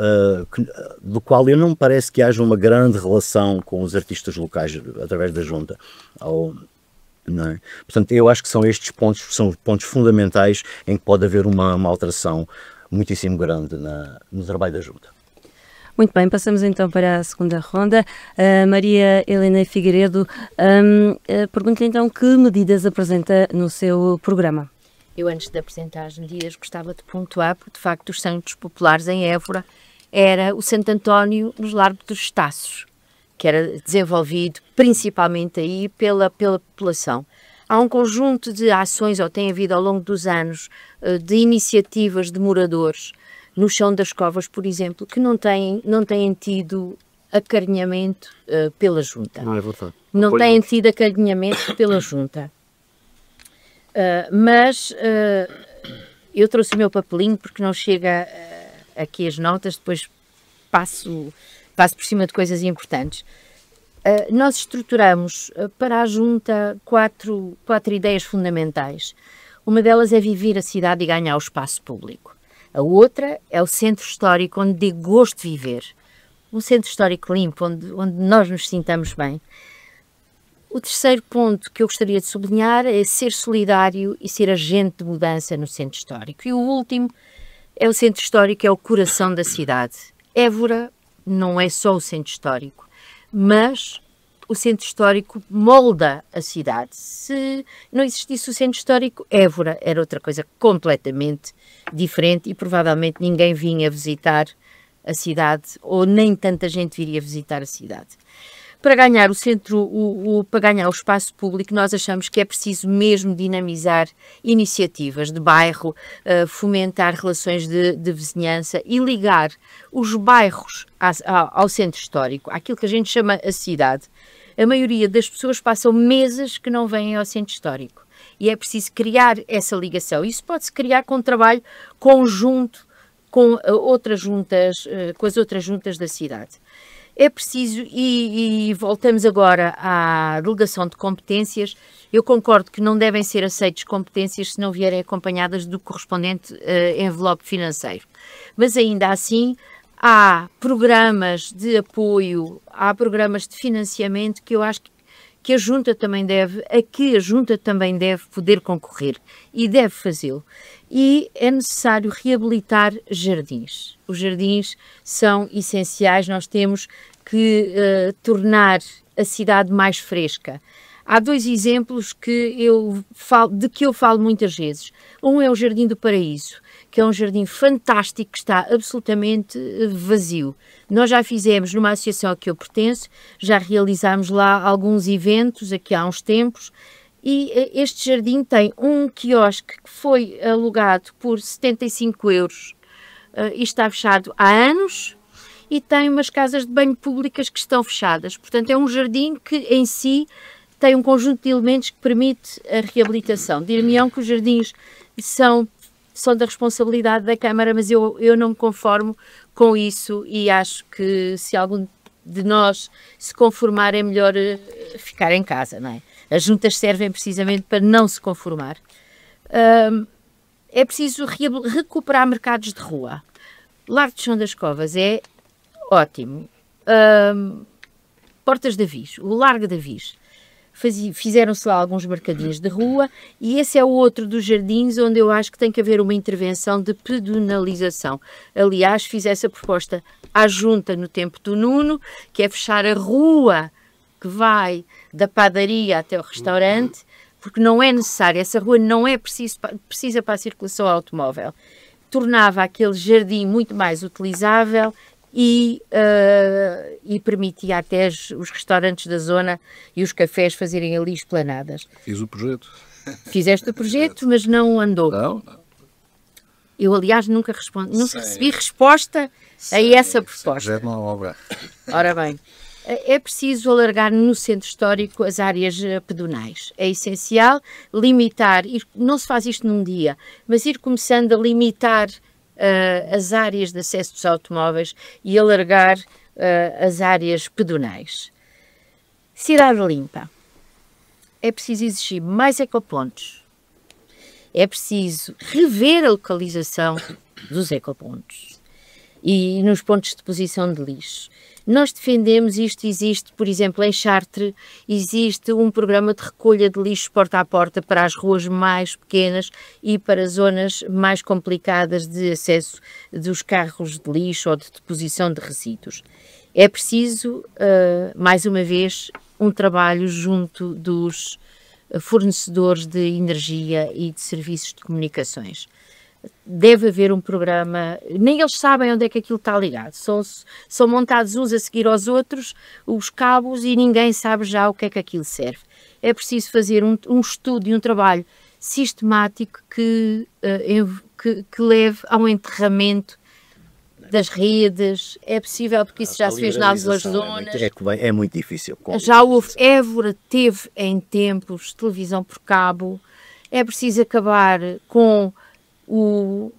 do qual eu não me parece que haja uma grande relação com os artistas locais através da Junta. Não é? Portanto, eu acho que são estes pontos, são pontos fundamentais em que pode haver uma alteração muitíssimo grande no trabalho da Junta.
Muito bem, passamos então para a segunda ronda. Maria Helena Figueiredo, pergunto-lhe então que medidas apresenta no seu programa.
Eu, antes de apresentar as medidas, gostava de pontuar, porque de facto os santos populares em Évora era o Santo António nos Largos dos Estaços, que era desenvolvido principalmente aí pela população. Há um conjunto de ações, ou tem havido ao longo dos anos, de iniciativas de moradores no chão das covas, por exemplo, que não têm tido acarinhamento pela Junta.
Não é verdade.
Não têm tido acarinhamento pela Junta. Mas eu trouxe o meu papelinho porque não chega aqui as notas, depois passo por cima de coisas importantes. Nós estruturamos para a Junta quatro ideias fundamentais. Uma delas é viver a cidade e ganhar o espaço público. A outra é o centro histórico onde dê gosto de viver. Um centro histórico limpo, onde nós nos sintamos bem. O terceiro ponto que eu gostaria de sublinhar é ser solidário e ser agente de mudança no centro histórico. E o último é o centro histórico, é o coração da cidade. Évora não é só o centro histórico, mas o centro histórico molda a cidade. Se não existisse o centro histórico, Évora era outra coisa completamente diferente e provavelmente ninguém vinha visitar a cidade, ou nem tanta gente viria visitar a cidade. Para ganhar para ganhar o espaço público, nós achamos que é preciso mesmo dinamizar iniciativas de bairro, fomentar relações de vizinhança e ligar os bairros ao centro histórico, àquilo que a gente chama a cidade. A maioria das pessoas passam meses que não vêm ao centro histórico e é preciso criar essa ligação. Isso pode-se criar com um trabalho conjunto com outras juntas, com as outras juntas da cidade. É preciso, e voltamos agora à delegação de competências, eu concordo que não devem ser aceitas competências se não vierem acompanhadas do correspondente envelope financeiro. Mas ainda assim, há programas de apoio, há programas de financiamento que eu acho que a Junta também deve poder concorrer e deve fazê-lo. E é necessário reabilitar jardins. Os jardins são essenciais, nós temos que tornar a cidade mais fresca. Há dois exemplos de que eu falo muitas vezes. Um é o Jardim do Paraíso, que é um jardim fantástico que está absolutamente vazio. Nós já fizemos, numa associação a que eu pertenço, já realizámos lá alguns eventos aqui há uns tempos, e este jardim tem um quiosque que foi alugado por 75 euros e está fechado há anos, e tem umas casas de banho públicas que estão fechadas. Portanto, é um jardim que em si tem um conjunto de elementos que permite a reabilitação. Dir-me-ão que os jardins são da responsabilidade da Câmara, mas eu não me conformo com isso e acho que se algum de nós se conformar é melhor ficar em casa, não é? As juntas servem precisamente para não se conformar. É preciso recuperar mercados de rua. Largo de Chão das Covas é ótimo. Portas de Avis, o Largo de Avis. Fizeram-se lá alguns mercadinhos de rua e esse é o outro dos jardins onde eu acho que tem que haver uma intervenção de pedonalização. Aliás, fiz essa proposta à Junta no tempo do Nuno, que é fechar a rua que vai da padaria até o restaurante, porque não é necessário, essa rua não é precisa para a circulação automóvel. Tornava aquele jardim muito mais utilizável e permitia até os restaurantes da zona e os cafés fazerem ali esplanadas.
Fiz o projeto.
Fizeste o projeto, mas não andou.
Não.
Eu, aliás, nunca recebi resposta a essa proposta.
Projeto não é obra.
Ora bem, é preciso alargar no centro histórico as áreas pedonais. É essencial limitar, não se faz isto num dia, mas ir começando a limitar as áreas de acesso dos automóveis e alargar as áreas pedonais. Cidade limpa. É preciso exigir mais ecopontos. É preciso rever a localização dos ecopontos. e nos pontos de deposição de lixo. Nós defendemos isto, existe, por exemplo, em Chartres, existe um programa de recolha de lixo porta a porta para as ruas mais pequenas e para zonas mais complicadas de acesso dos carros de lixo ou de deposição de resíduos. É preciso, mais uma vez, um trabalho junto dos fornecedores de energia e de serviços de comunicações. Deve haver um programa, nem eles sabem onde é que aquilo está ligado, são montados uns a seguir aos outros os cabos e ninguém sabe já o que é que aquilo serve. É preciso fazer um estudo e um trabalho sistemático que leve ao enterramento das redes. É possível, porque isso já se fez nas outras zonas.
É muito difícil.
Já houve, Évora teve em tempos televisão por cabo. É preciso acabar com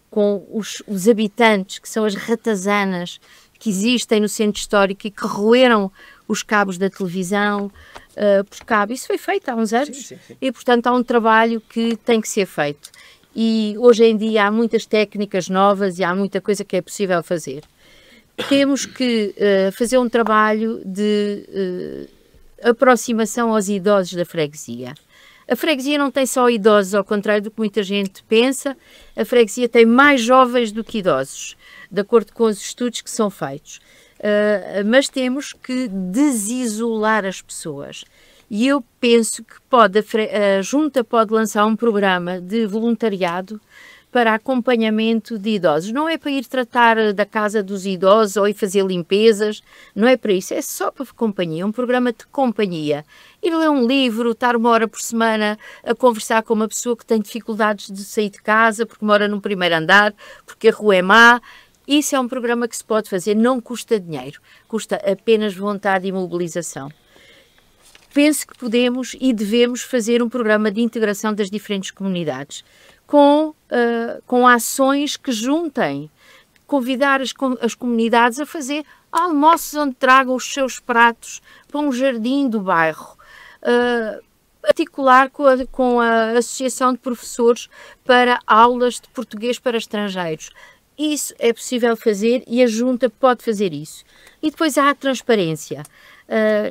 os habitantes, que são as ratazanas que existem no centro histórico e que roeram os cabos da televisão por cabo. Isso foi feito há uns anos. Sim. E, portanto, há um trabalho que tem que ser feito. E hoje em dia há muitas técnicas novas e há muita coisa que é possível fazer. Temos que fazer um trabalho de aproximação aos idosos da freguesia. A freguesia não tem só idosos, ao contrário do que muita gente pensa, a freguesia tem mais jovens do que idosos, de acordo com os estudos que são feitos. Mas temos que desisolar as pessoas. E eu penso que a Junta pode lançar um programa de voluntariado para acompanhamento de idosos. Não é para ir tratar da casa dos idosos ou ir fazer limpezas, não é para isso, é só para companhia, um programa de companhia. Ir ler um livro, estar 1 hora por semana a conversar com uma pessoa que tem dificuldades de sair de casa porque mora num primeiro andar, porque a rua é má. Isso é um programa que se pode fazer, não custa dinheiro, custa apenas vontade e mobilização. Penso que podemos e devemos fazer um programa de integração das diferentes comunidades, com ações que juntem, convidar as comunidades a fazer almoços onde tragam os seus pratos para um jardim do bairro, articular com a Associação de Professores para aulas de português para estrangeiros. Isso é possível fazer e a Junta pode fazer isso. E depois há a transparência.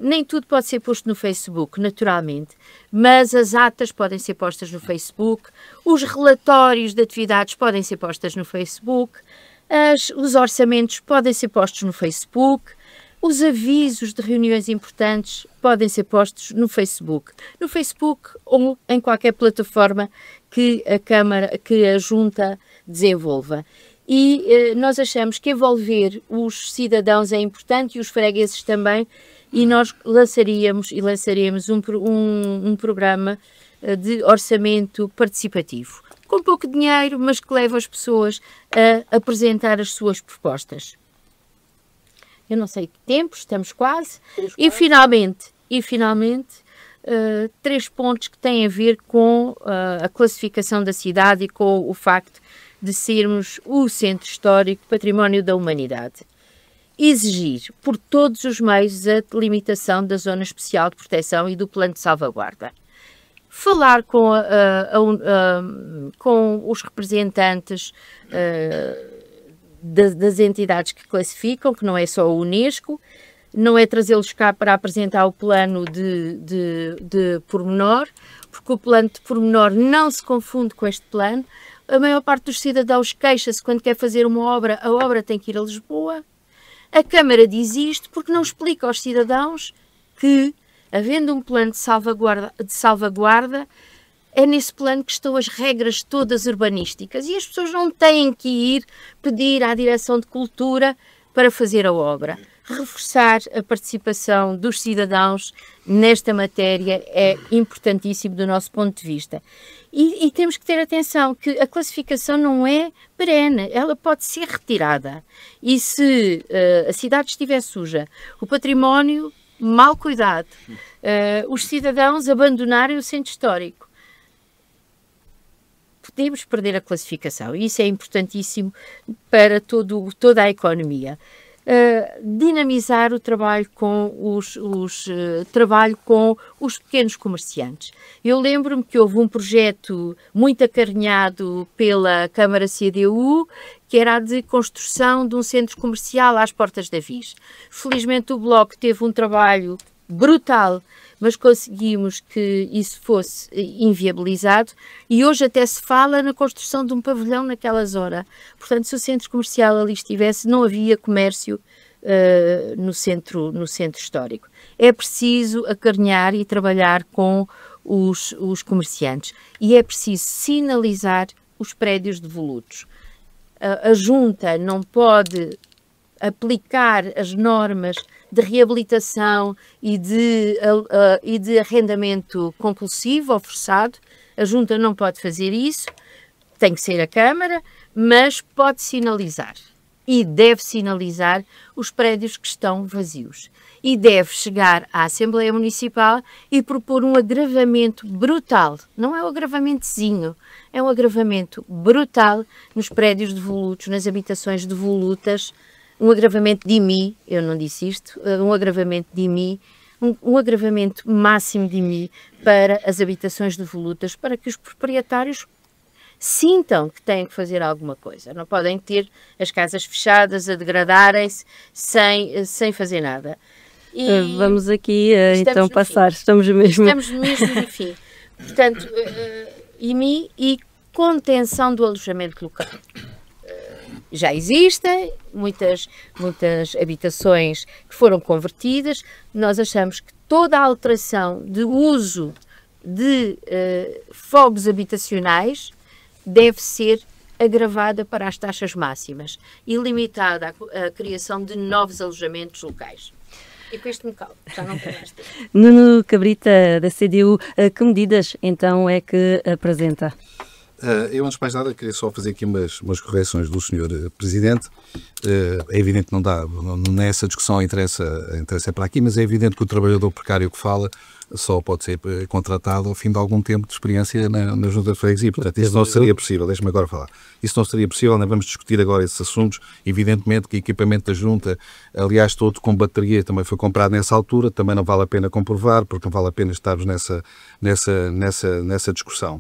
Nem tudo pode ser posto no Facebook, naturalmente, mas as atas podem ser postas no Facebook, os relatórios de atividades podem ser postas no Facebook, os orçamentos podem ser postos no Facebook, os avisos de reuniões importantes podem ser postos no Facebook ou em qualquer plataforma que a Junta desenvolva. E nós achamos que envolver os cidadãos é importante e os fregueses também, e nós lançaríamos um programa de orçamento participativo, com pouco dinheiro, mas que leva as pessoas a apresentar as suas propostas. Eu não sei que tempo, estamos quase. E finalmente, 3 pontos que têm a ver com a classificação da cidade e com o facto de sermos o Centro Histórico Património da Humanidade. Exigir, por todos os meios, a delimitação da Zona Especial de Proteção e do Plano de Salvaguarda. Falar com os representantes das entidades que classificam, que não é só a Unesco, não é trazê-los cá para apresentar o plano de pormenor, porque o plano de pormenor não se confunde com este plano. A maior parte dos cidadãos queixa-se quando quer fazer uma obra, a obra tem que ir a Lisboa. A Câmara diz isto porque não explica aos cidadãos que, havendo um plano de salvaguarda, é nesse plano que estão as regras todas urbanísticas e as pessoas não têm que ir pedir à Direção de Cultura para fazer a obra. Reforçar a participação dos cidadãos nesta matéria é importantíssimo do nosso ponto de vista. E temos que ter atenção que a classificação não é perene, ela pode ser retirada. E se a cidade estiver suja, o património mal cuidado, os cidadãos abandonarem o centro histórico, podemos perder a classificação. E isso é importantíssimo para toda a economia. dinamizar o trabalho com trabalho com os pequenos comerciantes. Eu lembro-me que houve um projeto muito acarinhado pela Câmara CDU, que era a de construção de um centro comercial às portas da Viz. Felizmente o Bloco teve um trabalho brutal, mas conseguimos que isso fosse inviabilizado e hoje até se fala na construção de um pavilhão naquela zona. Portanto, se o centro comercial ali estivesse, não havia comércio no centro histórico. É preciso acarinhar e trabalhar com os comerciantes e é preciso sinalizar os prédios devolutos. A Junta não pode aplicar as normas de reabilitação e de arrendamento compulsivo ou forçado. A Junta não pode fazer isso, tem que ser a Câmara, mas pode sinalizar e deve sinalizar os prédios que estão vazios. E deve chegar à Assembleia Municipal e propor um agravamento brutal, não é um agravamentozinho, é um agravamento brutal nos prédios devolutos, nas habitações devolutas, um agravamento de IMI, eu não disse isto, um agravamento de IMI, um agravamento máximo de IMI para as habitações devolutas, para que os proprietários sintam que têm que fazer alguma coisa. Não podem ter as casas fechadas, a degradarem-se sem fazer nada.
E vamos aqui então passar, estamos mesmo
no fim. Portanto, IMI e contenção do alojamento local. Já existem muitas habitações que foram convertidas. Nós achamos que toda a alteração de uso de fogos habitacionais deve ser agravada para as taxas máximas e limitada à criação de novos alojamentos locais. E com este me calo, já não quero mais ter.
Nuno Cabrita, da CDU, que medidas então é que apresenta?
Eu, antes de mais nada, queria só fazer aqui umas correções do Sr. Presidente. É evidente que não é essa discussão interessa para aqui, mas é evidente que o trabalhador precário que fala só pode ser contratado ao fim de algum tempo de experiência na Junta de Freguesia. Portanto, isso não seria possível, deixe-me agora falar. Isso não seria possível, não vamos discutir agora esses assuntos. Evidentemente que o equipamento da Junta, aliás, todo com bateria, também foi comprado nessa altura, também não vale a pena comprovar, porque não vale a pena estarmos nessa discussão.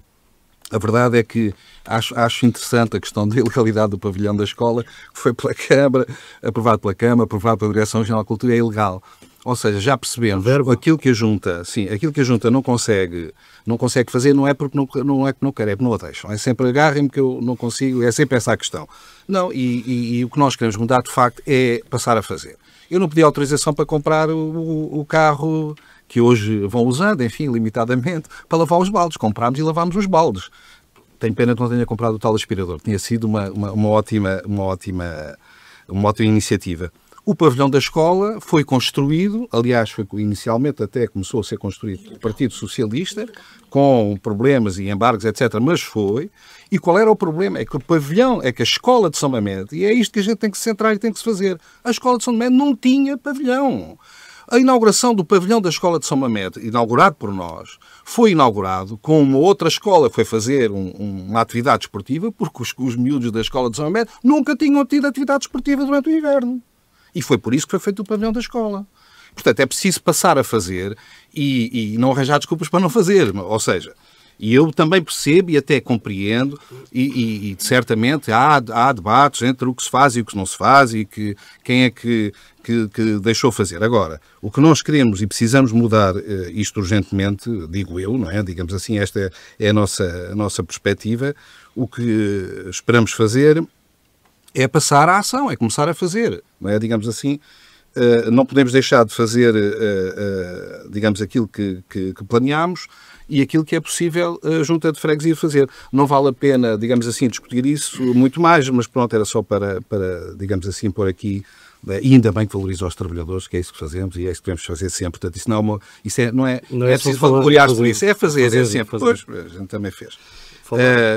A verdade é que acho interessante a questão da ilegalidade do pavilhão da escola, que foi pela Câmara, aprovado pela Direção-Geral de Cultura, é ilegal. Ou seja, já percebemos, aquilo que a Junta não consegue fazer não é porque não quer, é porque não a deixam. É sempre agarrem-me que eu não consigo, é sempre essa a questão. Não, e o que nós queremos mudar, de facto, é passar a fazer. Eu não pedi autorização para comprar o carro que hoje vão usando, enfim, limitadamente, para lavar os baldes. Comprámos e lavámos os baldes. Tenho pena que não tenha comprado o tal aspirador. Tinha sido uma ótima iniciativa. O pavilhão da escola foi construído, aliás, inicialmente até começou a ser construído pelo Partido Socialista, com problemas e embargos, etc., mas foi. E qual era o problema? É que o pavilhão, é que a escola de São Mamede, e é isto que a gente tem que se centrar e tem que se fazer, a escola de São Mamede não tinha pavilhão. A inauguração do pavilhão da Escola de São Mamede, inaugurado por nós, foi inaugurado com uma outra escola que foi fazer uma atividade esportiva, porque os miúdos da Escola de São Mamede nunca tinham tido atividade esportiva durante o inverno. E foi por isso que foi feito o pavilhão da escola. Portanto, é preciso passar a fazer e não arranjar desculpas para não fazer. Ou seja, e eu também percebo e até compreendo, e certamente há debates entre o que se faz e o que não se faz e quem é que deixou fazer. Agora, o que nós queremos e precisamos mudar isto urgentemente, digo eu, não é? Digamos assim, esta é a nossa perspectiva. O que esperamos fazer é passar à ação, é começar a fazer, não é? Digamos assim, não podemos deixar de fazer, digamos, aquilo que planeámos e aquilo que é possível a Junta de Freguesia fazer. Não vale a pena, digamos assim, discutir isso muito mais, mas pronto, era só para digamos assim, pôr aqui, e ainda bem que valoriza os trabalhadores, que é isso que fazemos e é isso que devemos fazer sempre. Portanto, isso não é preciso gloriar-se por isso, é fazer, é sempre. Pois, a gente também fez.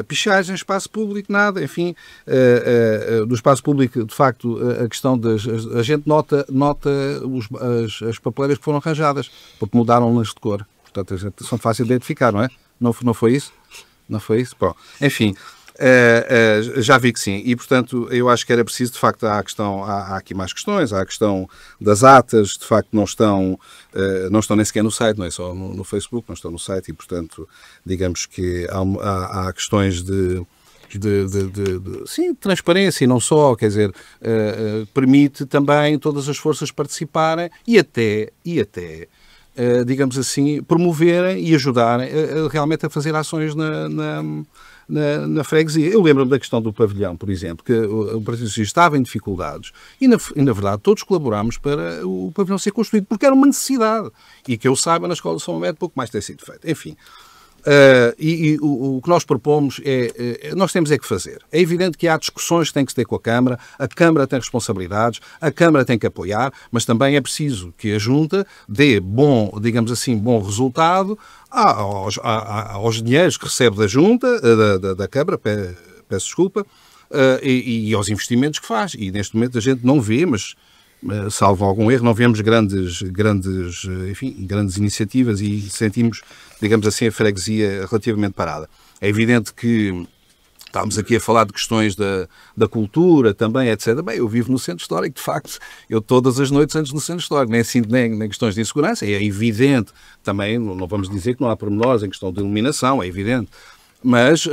Pichagem, espaço público, nada, enfim, do espaço público, de facto, a questão a gente nota as papeleiras que foram arranjadas, porque mudaram-nas de cor, portanto, são fáceis de identificar, não é? Não foi isso? Não foi isso? Bom, enfim, Já vi que sim, e portanto eu acho que era preciso, de facto, há aqui mais questões, há a questão das atas, de facto não estão nem sequer no site, não é só no Facebook, não estão no site, e portanto digamos que há questões sim, de transparência, e não só, quer dizer, permite também todas as forças participarem e até digamos assim, promoverem e ajudarem realmente a fazer ações na freguesia. Eu lembro-me da questão do pavilhão, por exemplo, que o Partido Socialista estava em dificuldades e, na verdade, todos colaborámos para o pavilhão ser construído, porque era uma necessidade. E que eu saiba, na Escola de São Mamede, pouco mais tem sido feito. Enfim, o que nós propomos nós temos que fazer. É evidente que há discussões que têm que se ter com a Câmara tem responsabilidades, a Câmara tem que apoiar, mas também é preciso que a Junta dê digamos assim, bom resultado aos dinheiros que recebe da Junta, da Câmara, peço desculpa, e aos investimentos que faz. E neste momento a gente não vê, mas salvo algum erro, não vemos grandes iniciativas e sentimos, digamos assim, a freguesia relativamente parada. É evidente que estamos aqui a falar de questões da cultura também, etc. Bem, eu vivo no centro histórico, de facto, eu todas as noites antes no centro histórico, nem questões de insegurança, é evidente, também não vamos dizer que não há pormenores em questão de iluminação, é evidente, mas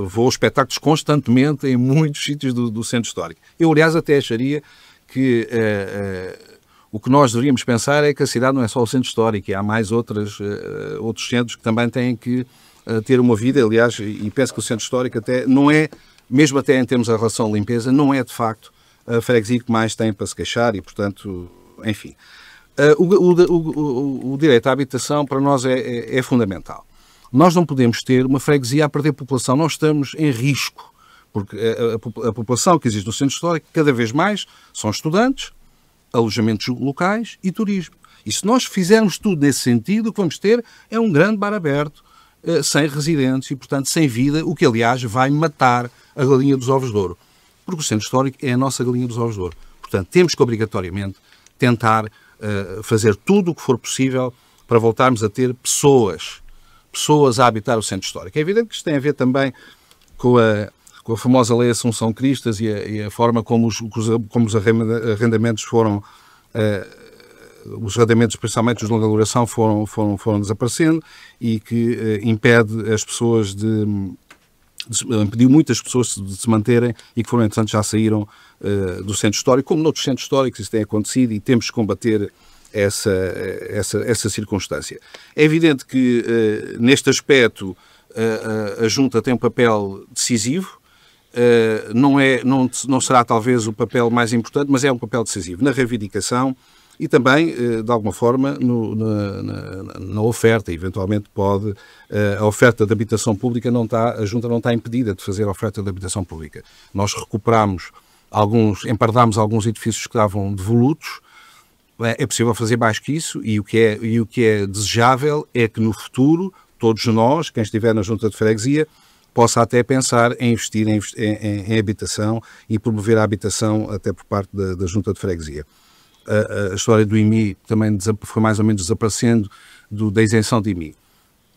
vou a espetáculos constantemente em muitos sítios do centro histórico. Eu, aliás, até acharia que o que nós deveríamos pensar é que a cidade não é só o centro histórico, e há mais outros centros que também têm que ter uma vida, aliás, e penso que o centro histórico até não é, mesmo até em termos da relação de limpeza, não é de facto a freguesia que mais tem para se queixar e, portanto, enfim. O direito à habitação para nós é fundamental. Nós não podemos ter uma freguesia a perder população, nós estamos em risco. Porque a população que existe no centro histórico, cada vez mais, são estudantes, alojamentos locais e turismo. E se nós fizermos tudo nesse sentido, o que vamos ter é um grande bar aberto, sem residentes e, portanto, sem vida, o que, aliás, vai matar a galinha dos ovos de ouro. Porque o centro histórico é a nossa galinha dos ovos de ouro. Portanto, temos que, obrigatoriamente, tentar fazer tudo o que for possível para voltarmos a ter pessoas a habitar o centro histórico. É evidente que isto tem a ver também com a famosa lei Assunção Cristas e a forma como os arrendamentos foram, os arrendamentos, especialmente os de longa duração, foram desaparecendo, e que impede as pessoas impediu muitas pessoas de se manterem, e que foram, entretanto, já saíram do centro histórico, como noutros centros históricos isso tem acontecido, e temos que combater essa circunstância. É evidente que, neste aspecto, a Junta tem um papel decisivo. Não será talvez o papel mais importante, mas é um papel decisivo na reivindicação e também, de alguma forma, na oferta. Eventualmente a oferta de habitação pública a Junta não está impedida de fazer a oferta de habitação pública. Nós empardámos alguns edifícios que estavam devolutos. É possível fazer mais que isso, e o que é desejável é que no futuro todos nós, quem estiver na Junta de Freguesia, possa até pensar em investir em habitação e promover a habitação até por parte da Junta de Freguesia. A história do IMI também foi mais ou menos desaparecendo da isenção de IMI.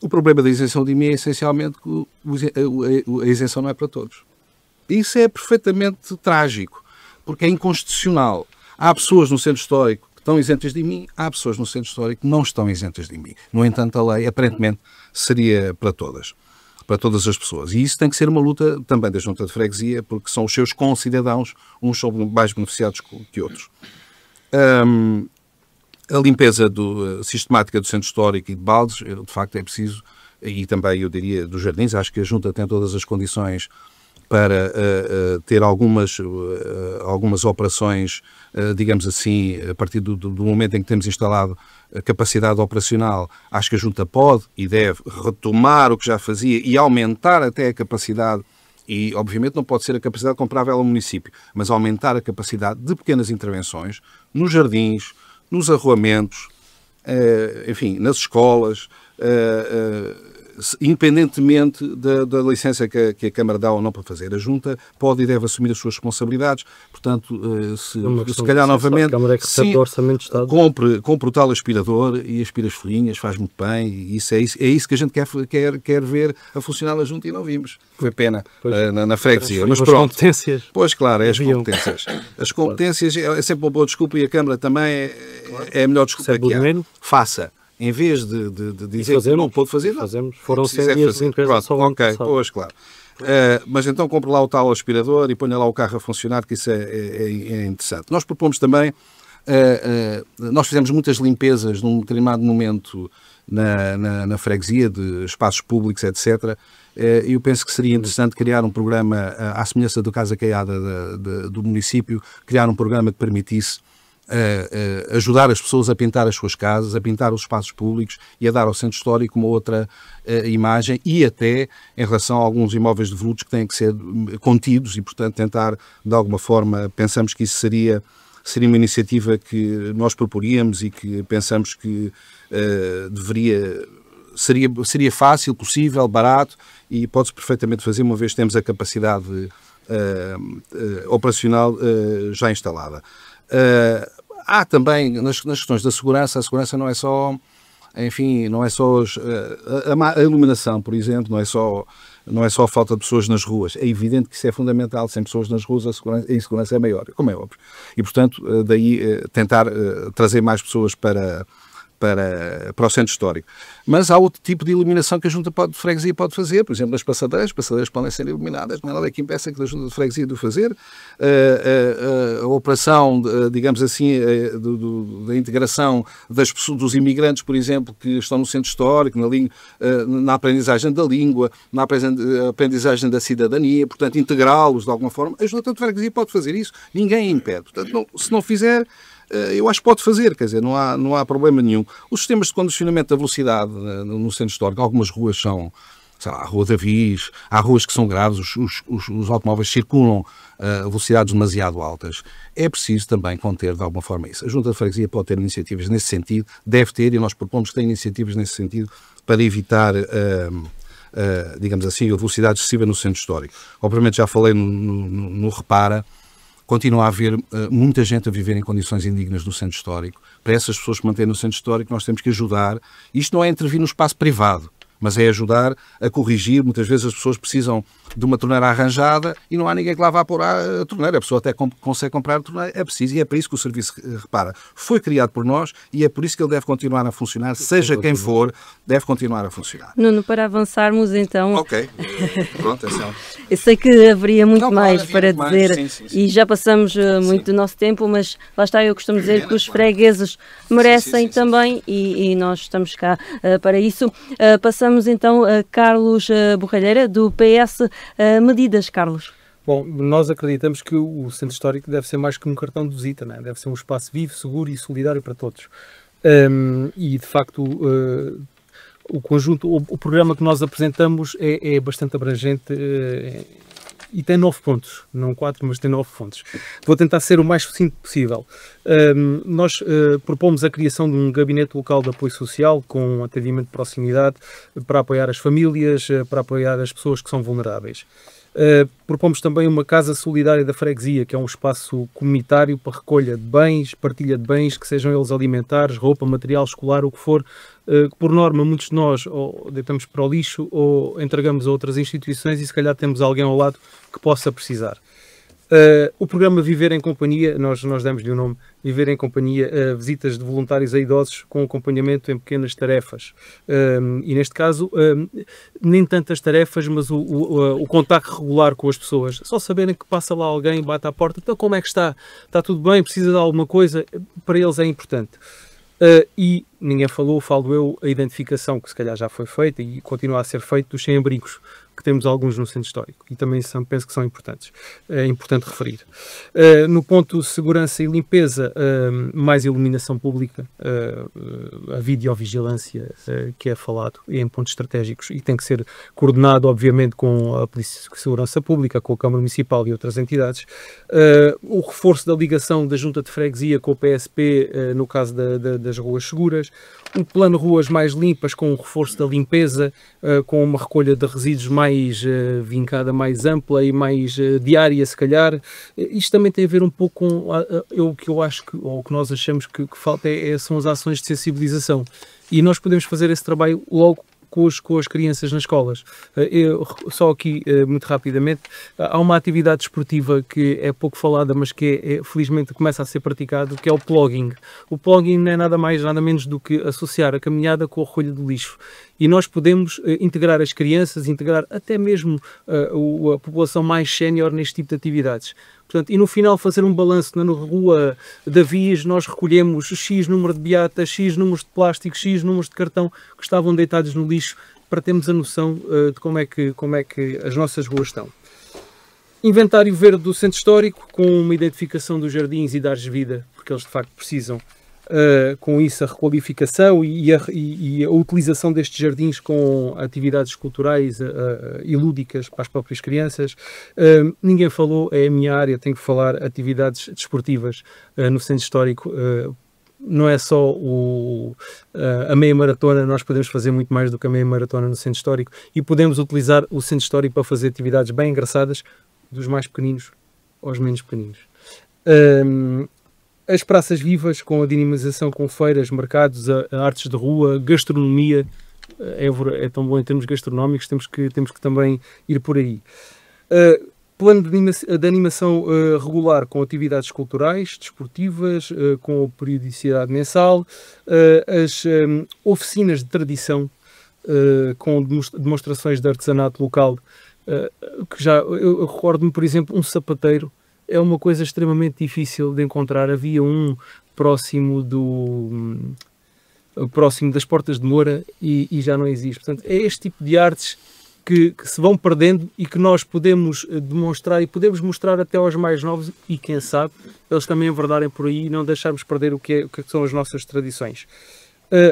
O problema da isenção de IMI é essencialmente que a isenção não é para todos. Isso é perfeitamente trágico, porque é inconstitucional. Há pessoas no centro histórico que estão isentas de IMI, há pessoas no centro histórico que não estão isentas de IMI. No entanto, a lei aparentemente seria para todas as pessoas. E isso tem que ser uma luta também da Junta de Freguesia, porque são os seus concidadãos, uns são mais beneficiados que outros. A limpeza sistemática do centro histórico e de baldes, de facto é preciso, e também eu diria dos jardins, acho que a Junta tem todas as condições para ter algumas operações, digamos assim, a partir do momento em que temos instalado a capacidade operacional. Acho que a Junta pode e deve retomar o que já fazia e aumentar até a capacidade, e obviamente não pode ser a capacidade comparável ao município, mas aumentar a capacidade de pequenas intervenções nos jardins, nos arruamentos, enfim, nas escolas, independentemente da licença que a Câmara dá ou não para fazer. A Junta pode e deve assumir as suas responsabilidades, portanto, se calhar novamente,
a Câmara é que recebe do Orçamento de Estado.
Compre o tal aspirador e aspira as folhinhas, faz muito bem, e é isso que a gente quer ver a funcionar na Junta e não vimos. Foi pena na freguesia. Mas pronto.
Competências.
Pois claro, é as competências. As competências é sempre uma boa desculpa, e a Câmara também é a melhor desculpa que há. Faça. Em vez de dizer que não pode fazer,
fazemos. Foram 100 dias de limpeza só
ok, pois claro. Mas então compre lá o tal aspirador e ponha lá o carro a funcionar, que isso é interessante. Nós propomos também, nós fizemos muitas limpezas num determinado momento na freguesia, de espaços públicos, etc. Eu penso que seria interessante criar um programa, à semelhança do Casa Caiada do município, criar um programa que permitisse ajudar as pessoas a pintar as suas casas, a pintar os espaços públicos e a dar ao centro histórico uma outra imagem, e até em relação a alguns imóveis devolutos que têm que ser contidos, e portanto tentar de alguma forma, pensamos que isso seria uma iniciativa que nós proporíamos e que pensamos que seria fácil, possível, barato, e pode-se perfeitamente fazer, uma vez que temos a capacidade operacional já instalada. Há também, nas questões da segurança, a segurança não é só, enfim, não é só a iluminação, por exemplo, não é só a falta de pessoas nas ruas. É evidente que isso é fundamental. Sem pessoas nas ruas, a insegurança é maior, como é óbvio. E, portanto, daí tentar trazer mais pessoas para o centro histórico. Mas há outro tipo de iluminação que a Junta de Freguesia pode fazer, por exemplo, as passadeiras podem ser iluminadas, não é nada que impeça que a Junta de Freguesia de o fazer. A operação, digamos assim, da integração dos imigrantes, por exemplo, que estão no centro histórico, na aprendizagem da língua, na aprendizagem da cidadania, portanto, integrá-los de alguma forma, a Junta de Freguesia pode fazer isso, ninguém impede. Portanto, se não fizer, eu acho que pode fazer, quer dizer, não há problema nenhum. Os sistemas de condicionamento da velocidade no centro histórico, algumas ruas são, sei lá, a Rua Davis, há ruas que são graves, os automóveis circulam a velocidades demasiado altas. É preciso também conter de alguma forma isso. A Junta de Freguesia pode ter iniciativas nesse sentido, deve ter, e nós propomos que tenha iniciativas nesse sentido para evitar, digamos assim, a velocidade excessiva no centro histórico. Obviamente já falei no Repara. Continua a haver muita gente a viver em condições indignas no centro histórico. Para essas pessoas que mantêm no centro histórico, nós temos que ajudar. Isto não é intervir no espaço privado, mas é ajudar a corrigir. Muitas vezes as pessoas precisam de uma torneira arranjada e não há ninguém que lá vá pôr a torneira. A pessoa até consegue comprar a torneira, é preciso, e é para isso que o serviço Repara foi criado por nós, e é por isso que ele deve continuar a funcionar, seja quem for, deve continuar a funcionar.
Nuno, para avançarmos então...
Ok, pronto, é só.
Eu sei que haveria muito mais para
muito
dizer,
mais, sim.
E já passamos muito do nosso tempo, mas lá está, eu costumo dizer que os fregueses merecem também, e nós estamos cá para isso. Passamos então a Carlos Borralheira, do PS. Medidas, Carlos?
Bom, nós acreditamos que o centro histórico deve ser mais que um cartão de visita, não é? Deve ser um espaço vivo, seguro e solidário para todos. E, de facto, o conjunto, o programa que nós apresentamos é bastante abrangente e tem 9 pontos, não 4, mas tem 9 pontos. Vou tentar ser o mais sucinto possível. Nós propomos a criação de um gabinete local de apoio social com atendimento de proximidade para apoiar as famílias, para apoiar as pessoas que são vulneráveis. Propomos também uma casa solidária da freguesia, que é um espaço comunitário para recolha de bens, partilha de bens, que sejam eles alimentares, roupa, material escolar, o que for, que por norma muitos de nós ou deitamos para o lixo ou entregamos a outras instituições, e se calhar temos alguém ao lado que possa precisar. O programa Viver em Companhia, nós demos-lhe o nome, Viver em Companhia, visitas de voluntários a idosos com acompanhamento em pequenas tarefas. E neste caso, nem tantas tarefas, mas o contacto regular com as pessoas. Só saberem que passa lá alguém, bate à porta, então como é que está? Está tudo bem? Precisa de alguma coisa? Para eles é importante. E ninguém falou, falo eu, a identificação, que se calhar já foi feita e continua a ser feita, dos sem-abrigos, que temos alguns no centro histórico, e também penso que são importantes. É importante referir. No ponto de segurança e limpeza, mais iluminação pública, a videovigilância que é falado em pontos estratégicos e tem que ser coordenado, obviamente, com a Polícia de Segurança Pública, com a Câmara Municipal e outras entidades. O reforço da ligação da Junta de Freguesia com o PSP, no caso das ruas seguras. esportivas, o plano ruas mais limpas com o reforço da limpeza, com uma recolha de resíduos mais vincada, mais ampla e mais diária, se calhar. Isto também tem a ver um pouco com o que eu acho ou o que nós achamos que falta são as ações de sensibilização. E nós podemos fazer esse trabalho logo com as crianças nas escolas. Só aqui, muito rapidamente, há uma atividade desportiva que é pouco falada, mas que felizmente começa a ser praticado, que é o plogging. O plogging não é nada mais, nada menos do que associar a caminhada com a recolha do lixo. E nós podemos integrar as crianças, integrar até mesmo a população mais sénior neste tipo de atividades. Portanto, e no final fazer um balanço na rua da Vias, nós recolhemos X número de beatas, X números de plástico, X números de cartão que estavam deitados no lixo, para termos a noção de como é que as nossas ruas estão. Inventário verde do centro histórico, com uma identificação dos jardins e dar-lhes vida, porque eles de facto precisam. Com isso a requalificação e a utilização destes jardins com atividades culturais e lúdicas para as próprias crianças. Ninguém falou, é a minha área, tenho que falar, atividades desportivas no centro histórico. Não é só a meia maratona, nós podemos fazer muito mais do que a meia maratona no centro histórico e podemos utilizar o centro histórico para fazer atividades bem engraçadas, dos mais pequeninos aos menos pequeninos. As praças vivas, com a dinamização com feiras, mercados, artes de rua, gastronomia. Évora é tão bom em termos gastronómicos, temos que também ir por aí. Plano de animação regular com atividades culturais, desportivas, com periodicidade mensal. As oficinas de tradição, com demonstrações de artesanato local. Eu recordo-me, por exemplo, um sapateiro. É uma coisa extremamente difícil de encontrar. Havia um próximo das Portas de Moura e já não existe. Portanto, é este tipo de artes que se vão perdendo e que nós podemos demonstrar e podemos mostrar até aos mais novos e, quem sabe, eles também enverdarem por aí e não deixarmos perder o que são as nossas tradições.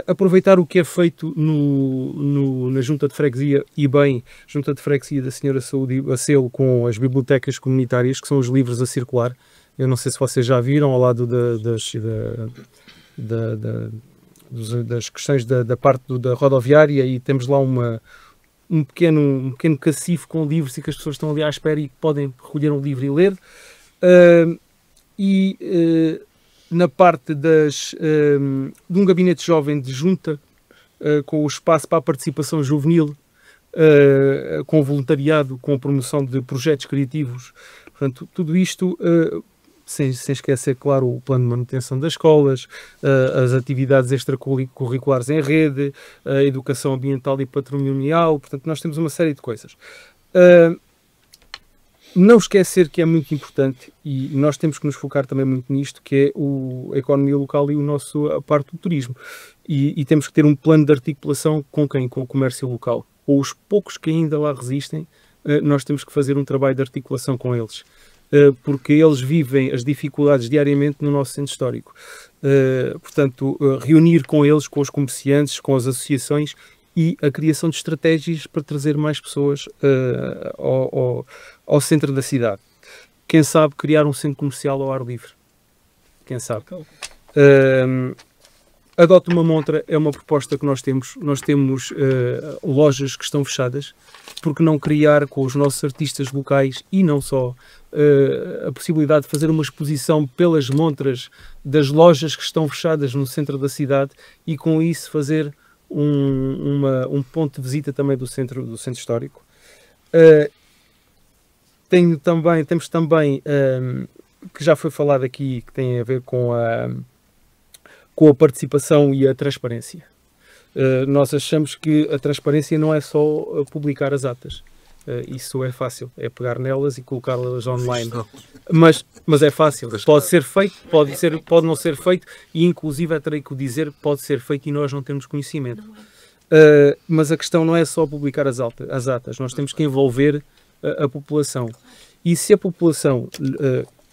Aproveitar o que é feito na Junta de Freguesia e bem, Junta de Freguesia da Senhora Saúde a selo com as bibliotecas comunitárias, que são os livros a circular. Eu não sei se vocês já viram ao lado das questões da parte da rodoviária, e temos lá um pequeno cacifo com livros e que as pessoas estão ali à espera e podem recolher um livro e ler. Na parte de um gabinete jovem de junta, com o espaço para a participação juvenil, com o voluntariado, com a promoção de projetos criativos. Portanto, tudo isto, sem esquecer, claro, o plano de manutenção das escolas, as atividades extracurriculares em rede, a educação ambiental e patrimonial. Portanto, nós temos uma série de coisas. Não esquecer que é muito importante, e nós temos que nos focar também muito nisto, que é a economia local e a parte do turismo. E temos que ter um plano de articulação com quem? Com o comércio local. Ou os poucos que ainda lá resistem, nós temos que fazer um trabalho de articulação com eles. Porque eles vivem as dificuldades diariamente no nosso centro histórico. Portanto, reunir com eles, com os comerciantes, com as associações, e a criação de estratégias para trazer mais pessoas ao centro da cidade. Quem sabe criar um centro comercial ao ar livre. Quem sabe. Adote uma montra é uma proposta que nós temos. Nós temos lojas que estão fechadas. Porque não criar com os nossos artistas locais, e não só, a possibilidade de fazer uma exposição pelas montras das lojas que estão fechadas no centro da cidade, e com isso fazer um ponto de visita também do centro histórico. Temos também, que já foi falado aqui, que tem a ver com a participação e a transparência. Nós achamos que a transparência não é só publicar as atas. Isso é fácil, é pegar nelas e colocá-las online. Mas é fácil, pode ser feito, pode não ser feito, e inclusive, terei que o dizer, pode ser feito e nós não temos conhecimento. Mas a questão não é só publicar as atas, nós temos que envolver a população. E se a população,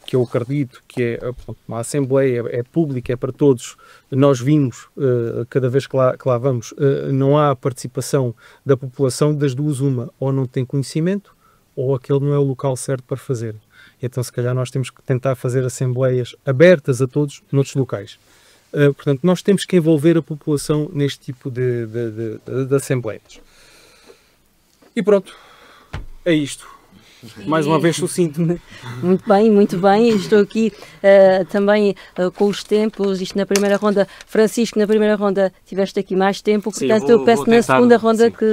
que eu acredito que é uma assembleia, é pública, é para todos, nós vimos, cada vez que lá vamos, não há participação da população, das duas uma, ou não tem conhecimento, ou aquele não é o local certo para fazer. Então, se calhar, nós temos que tentar fazer assembleias abertas a todos noutros locais. Portanto, nós temos que envolver a população neste tipo de assembleias. E pronto, é isto. Mais uma vez sucinto.
Muito bem. Estou aqui também com os tempos. Isto na primeira ronda. Francisco, na primeira ronda tiveste aqui mais tempo, portanto eu peço na segunda ronda que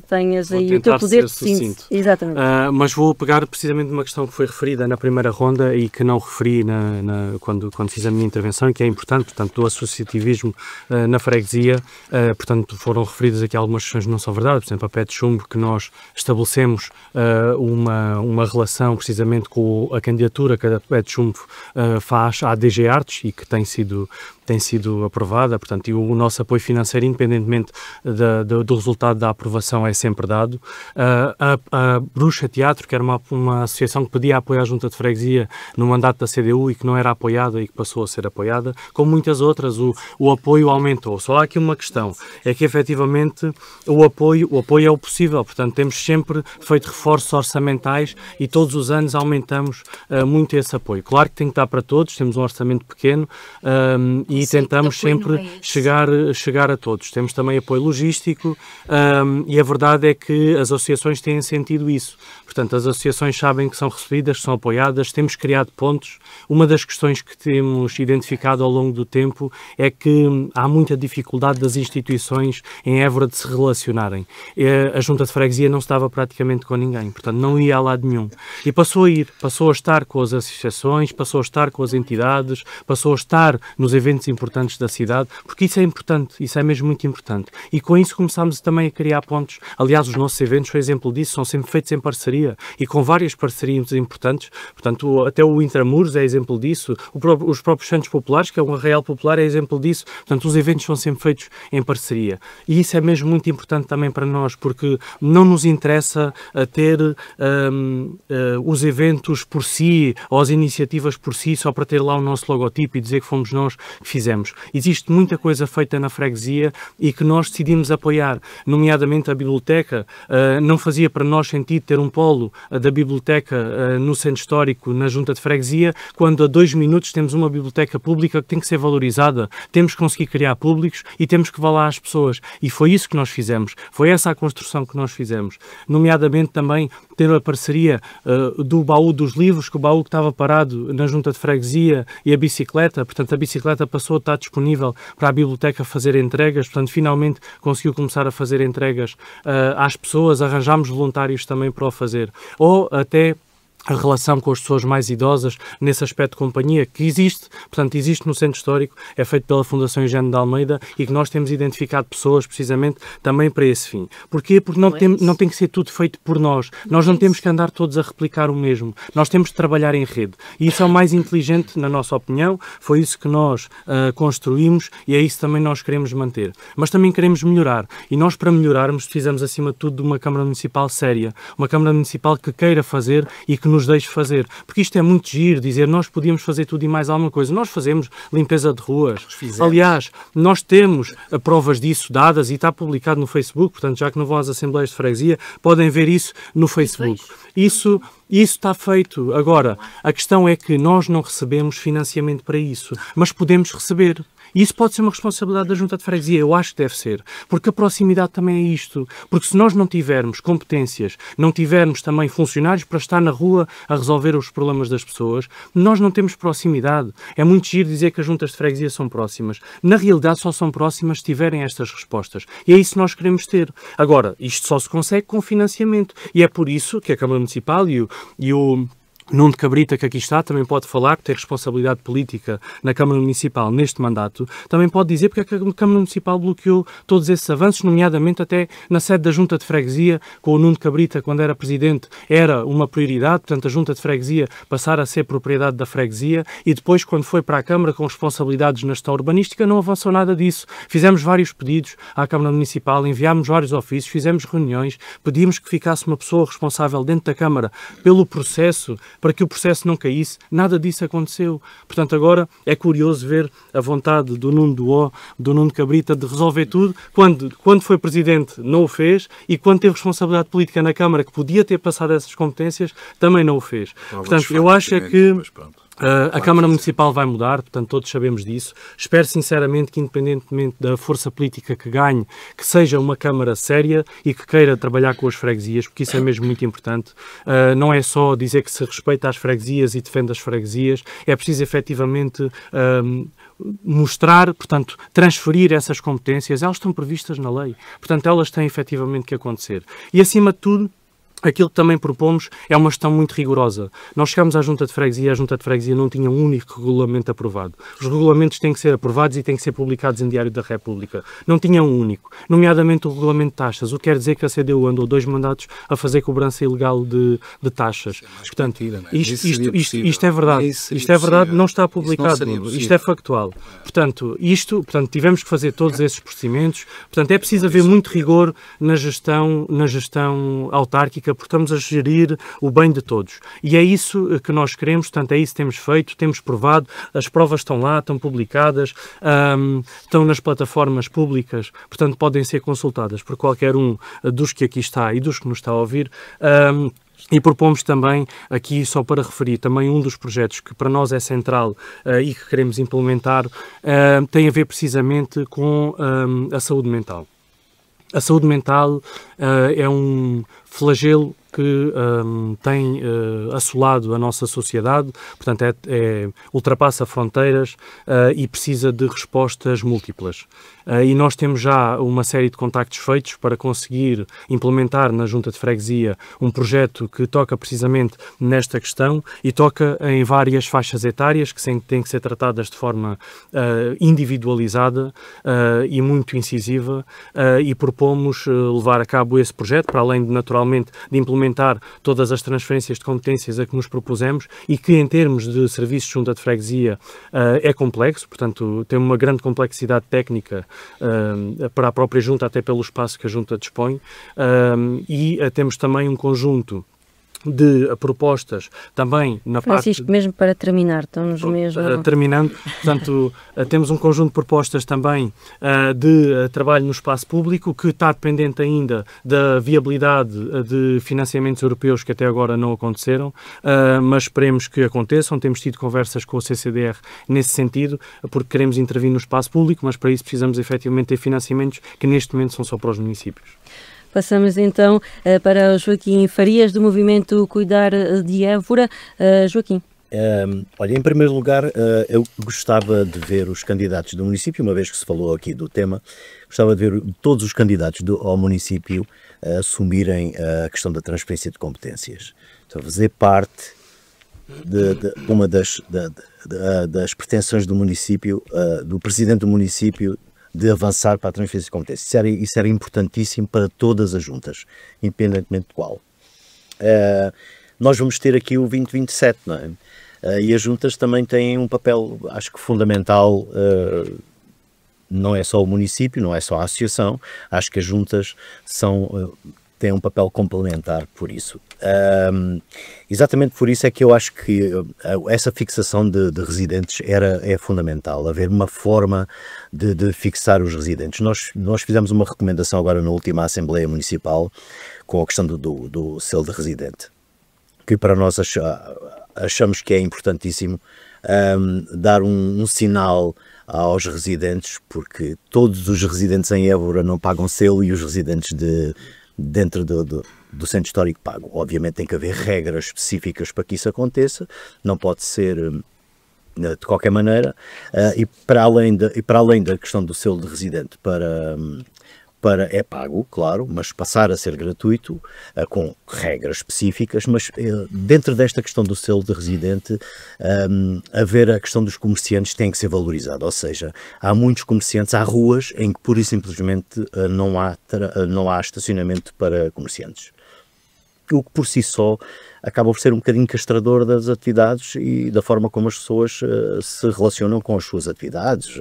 tenhas aí o teu poder de síntese. Exatamente.
Mas vou pegar precisamente numa questão que foi referida na primeira ronda e que não referi quando fiz a minha intervenção, e que é importante, portanto, do associativismo na freguesia. Portanto, foram referidas aqui algumas questões que não são verdade, por exemplo, a pé de chumbo, que nós estabelecemos uma relação precisamente com a candidatura que a Pé de Chumbo faz à DG Artes e que tem sido aprovada, portanto, e o nosso apoio financeiro, independentemente do resultado da aprovação, é sempre dado. A Bruxa Teatro, que era uma associação que pedia apoio à Junta de Freguesia no mandato da CDU e que não era apoiada e que passou a ser apoiada, como muitas outras, o apoio aumentou. Só há aqui uma questão, é que efetivamente o apoio é o possível, portanto, temos sempre feito reforços orçamentais e todos os anos aumentamos muito esse apoio. Claro que tem que estar para todos, temos um orçamento pequeno e tentamos sempre chegar a todos. Temos também apoio logístico e a verdade é que as associações têm sentido isso. Portanto, as associações sabem que são recebidas, que são apoiadas, temos criado pontos. Uma das questões que temos identificado ao longo do tempo é que há muita dificuldade das instituições em Évora de se relacionarem. A Junta de Freguesia não estava praticamente com ninguém, portanto não ia a lado nenhum. E passou a estar com as associações, passou a estar com as entidades, passou a estar nos eventos importantes da cidade, porque isso é importante, isso é mesmo muito importante. E com isso começámos também a criar pontos. Aliás, os nossos eventos são exemplo disso, são sempre feitos em parceria e com várias parcerias importantes, portanto, até o Intramuros é exemplo disso, os próprios Santos Populares, que é um arraial popular, é exemplo disso, portanto, os eventos são sempre feitos em parceria. E isso é mesmo muito importante também para nós, porque não nos interessa ter os eventos por si, ou as iniciativas por si, só para ter lá o nosso logotipo e dizer que fomos nós que fizemos. Existe muita coisa feita na freguesia e que nós decidimos apoiar, nomeadamente a biblioteca. Não fazia para nós sentido ter um polo da biblioteca no centro histórico, na Junta de Freguesia, quando a 2 minutos temos uma biblioteca pública que tem que ser valorizada. Temos que conseguir criar públicos e temos que falar às pessoas. E foi isso que nós fizemos. Foi essa a construção que nós fizemos. Nomeadamente também ter a parceria do baú dos livros, que o baú que estava parado na Junta de Freguesia, e a bicicleta. Portanto, a bicicleta passou a estar disponível para a biblioteca fazer entregas. Portanto, finalmente conseguiu começar a fazer entregas às pessoas. Arranjámos voluntários também para o fazer. Ou até a relação com as pessoas mais idosas nesse aspecto de companhia que existe, portanto existe no Centro Histórico, é feito pela Fundação Eugênio de Almeida e que nós temos identificado pessoas precisamente também para esse fim. Porquê? Porque não tem que ser tudo feito por nós. Nós não temos que andar todos a replicar o mesmo. Nós temos de trabalhar em rede. E isso é o mais inteligente, na nossa opinião. Foi isso que nós construímos e é isso também nós queremos manter. Mas também queremos melhorar. E nós, para melhorarmos, precisamos, acima de tudo, de uma Câmara Municipal séria. Uma Câmara Municipal que queira fazer e que nos deixe fazer. Porque isto é muito giro, dizer nós podíamos fazer tudo e mais alguma coisa. Nós fazemos limpeza de ruas. Aliás, nós temos provas disso dadas e está publicado no Facebook, portanto, já que não vão às Assembleias de Freguesia, podem ver isso no Facebook. Isso está feito. Agora, a questão é que nós não recebemos financiamento para isso, mas podemos receber. E isso pode ser uma responsabilidade da Junta de Freguesia, eu acho que deve ser, porque a proximidade também é isto, porque se nós não tivermos competências, não tivermos também funcionários para estar na rua a resolver os problemas das pessoas, nós não temos proximidade. É muito giro dizer que as Juntas de Freguesia são próximas. Na realidade só são próximas se tiverem estas respostas. E é isso que nós queremos ter. Agora, isto só se consegue com financiamento. E é por isso que a Câmara Municipal e o Nuno Cabrita, que aqui está, também pode falar, que tem responsabilidade política na Câmara Municipal neste mandato, também pode dizer porque é que a Câmara Municipal bloqueou todos esses avanços, nomeadamente até na sede da Junta de Freguesia, com o Nuno Cabrita, quando era presidente, era uma prioridade, portanto a Junta de Freguesia passar a ser propriedade da freguesia e depois, quando foi para a Câmara com responsabilidades na gestão urbanística, não avançou nada disso. Fizemos vários pedidos à Câmara Municipal, enviámos vários ofícios, fizemos reuniões, pedimos que ficasse uma pessoa responsável dentro da Câmara pelo processo, para que o processo não caísse, nada disso aconteceu. Portanto, agora é curioso ver a vontade do Nuno Cabrita de resolver tudo, quando foi Presidente não o fez e quando teve responsabilidade política na Câmara, que podia ter passado essas competências, também não o fez. Portanto, eu acho é que A Câmara Municipal vai mudar, portanto todos sabemos disso. Espero sinceramente que, independentemente da força política que ganhe, que seja uma Câmara séria e que queira trabalhar com as freguesias, porque isso é mesmo muito importante. Não é só dizer que se respeita as freguesias e defende as freguesias, é preciso efetivamente mostrar, portanto, transferir essas competências. Elas estão previstas na lei, portanto elas têm efetivamente que acontecer. E acima de tudo, aquilo que também propomos é uma gestão muito rigorosa. Nós chegámos à Junta de Freguesia e a Junta de Freguesia não tinha um único regulamento aprovado. Os regulamentos têm que ser aprovados e têm que ser publicados em Diário da República. Não tinha um único. Nomeadamente o regulamento de taxas. O que quer dizer que a CDU andou 2 mandatos a fazer cobrança ilegal de taxas. Portanto, isto é verdade. Isto é verdade, não está publicado. Isto é factual. Portanto, tivemos que fazer todos esses procedimentos. Portanto, é preciso haver muito rigor na gestão autárquica, porque estamos a gerir o bem de todos. E é isso que nós queremos, portanto, é isso que temos feito, temos provado, as provas estão lá, estão publicadas, estão nas plataformas públicas, portanto, podem ser consultadas por qualquer um dos que aqui está e dos que nos está a ouvir. E propomos também, aqui só para referir, também um dos projetos que para nós é central e que queremos implementar, tem a ver precisamente com a saúde mental. A saúde mental é um flagelo que tem assolado a nossa sociedade, portanto ultrapassa fronteiras e precisa de respostas múltiplas. E nós temos já uma série de contactos feitos para conseguir implementar na Junta de Freguesia um projeto que toca precisamente nesta questão e toca em várias faixas etárias que têm que ser tratadas de forma individualizada e muito incisiva, e propomos levar a cabo esse projeto, para além de, naturalmente, de implementar todas as transferências de competências a que nos propusemos e que, em termos de serviços de Junta de Freguesia, é complexo, portanto, tem uma grande complexidade técnica para a própria Junta, até pelo espaço que a Junta dispõe, e temos também um conjunto de propostas também na
Francisco,
parte...
mesmo para terminar, estamos mesmo...
Terminando, portanto, temos um conjunto de propostas também de trabalho no espaço público que está dependente ainda da viabilidade de financiamentos europeus que até agora não aconteceram, mas esperemos que aconteçam. Temos tido conversas com o CCDR nesse sentido, porque queremos intervir no espaço público, mas para isso precisamos efetivamente ter financiamentos que neste momento são só para os municípios.
Passamos então para o Joaquim Farias, do movimento Cuidar de Évora. Joaquim.
Olha, em primeiro lugar, eu gostava de ver os candidatos do município, uma vez que se falou aqui do tema, gostava de ver todos os candidatos ao município assumirem a questão da transferência de competências. Então, fazer parte de uma das pretensões do município, do presidente do município, de avançar para a transferência de competências. Isso era importantíssimo para todas as juntas, independentemente de qual. Nós vamos ter aqui o 2027, não é? E as juntas também têm um papel, acho que fundamental, não é só o município, não é só a associação, acho que as juntas têm um papel complementar por isso. Exatamente por isso é que eu acho que essa fixação de residentes é fundamental, haver uma forma de fixar os residentes. Nós fizemos uma recomendação agora na última Assembleia Municipal com a questão do selo de residente, que para nós achamos que é importantíssimo dar um sinal aos residentes, porque todos os residentes em Évora não pagam selo e os residentes dentro do centro histórico pagam. Obviamente tem que haver regras específicas para que isso aconteça, não pode ser de qualquer maneira, e para além da questão do selo de residente é pago, claro, mas passar a ser gratuito, com regras específicas, mas dentro desta questão do selo de residente, haver a questão dos comerciantes tem que ser valorizada, ou seja, há muitos comerciantes, há ruas em que pura e simplesmente não há estacionamento para comerciantes, o que por si só acaba por ser um bocadinho castrador das atividades e da forma como as pessoas se relacionam com as suas atividades.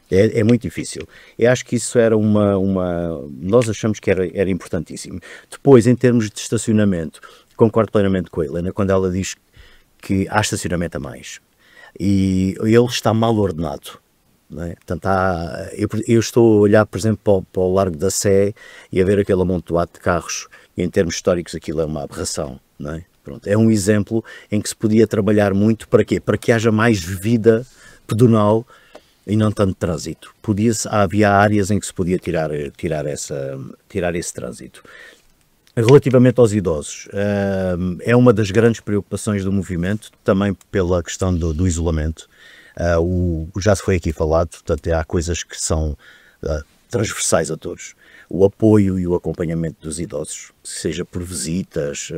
É muito difícil. Eu acho que isso era nós achamos que era importantíssimo. Depois, em termos de estacionamento, concordo plenamente com a Helena quando ela diz que há estacionamento a mais. E ele está mal ordenado. Não é? Portanto, eu estou a olhar, por exemplo, para o Largo da Sé e a ver aquele amontoado de carros, e em termos históricos aquilo é uma aberração. Não é? Pronto, é um exemplo em que se podia trabalhar muito. Para quê? Para que haja mais vida pedonal e não tanto trânsito. Havia áreas em que se podia tirar esse trânsito. Relativamente aos idosos, é uma das grandes preocupações do movimento, também pela questão do isolamento. Já se foi aqui falado, portanto, há coisas que são transversais a todos. O apoio e o acompanhamento dos idosos, seja por visitas,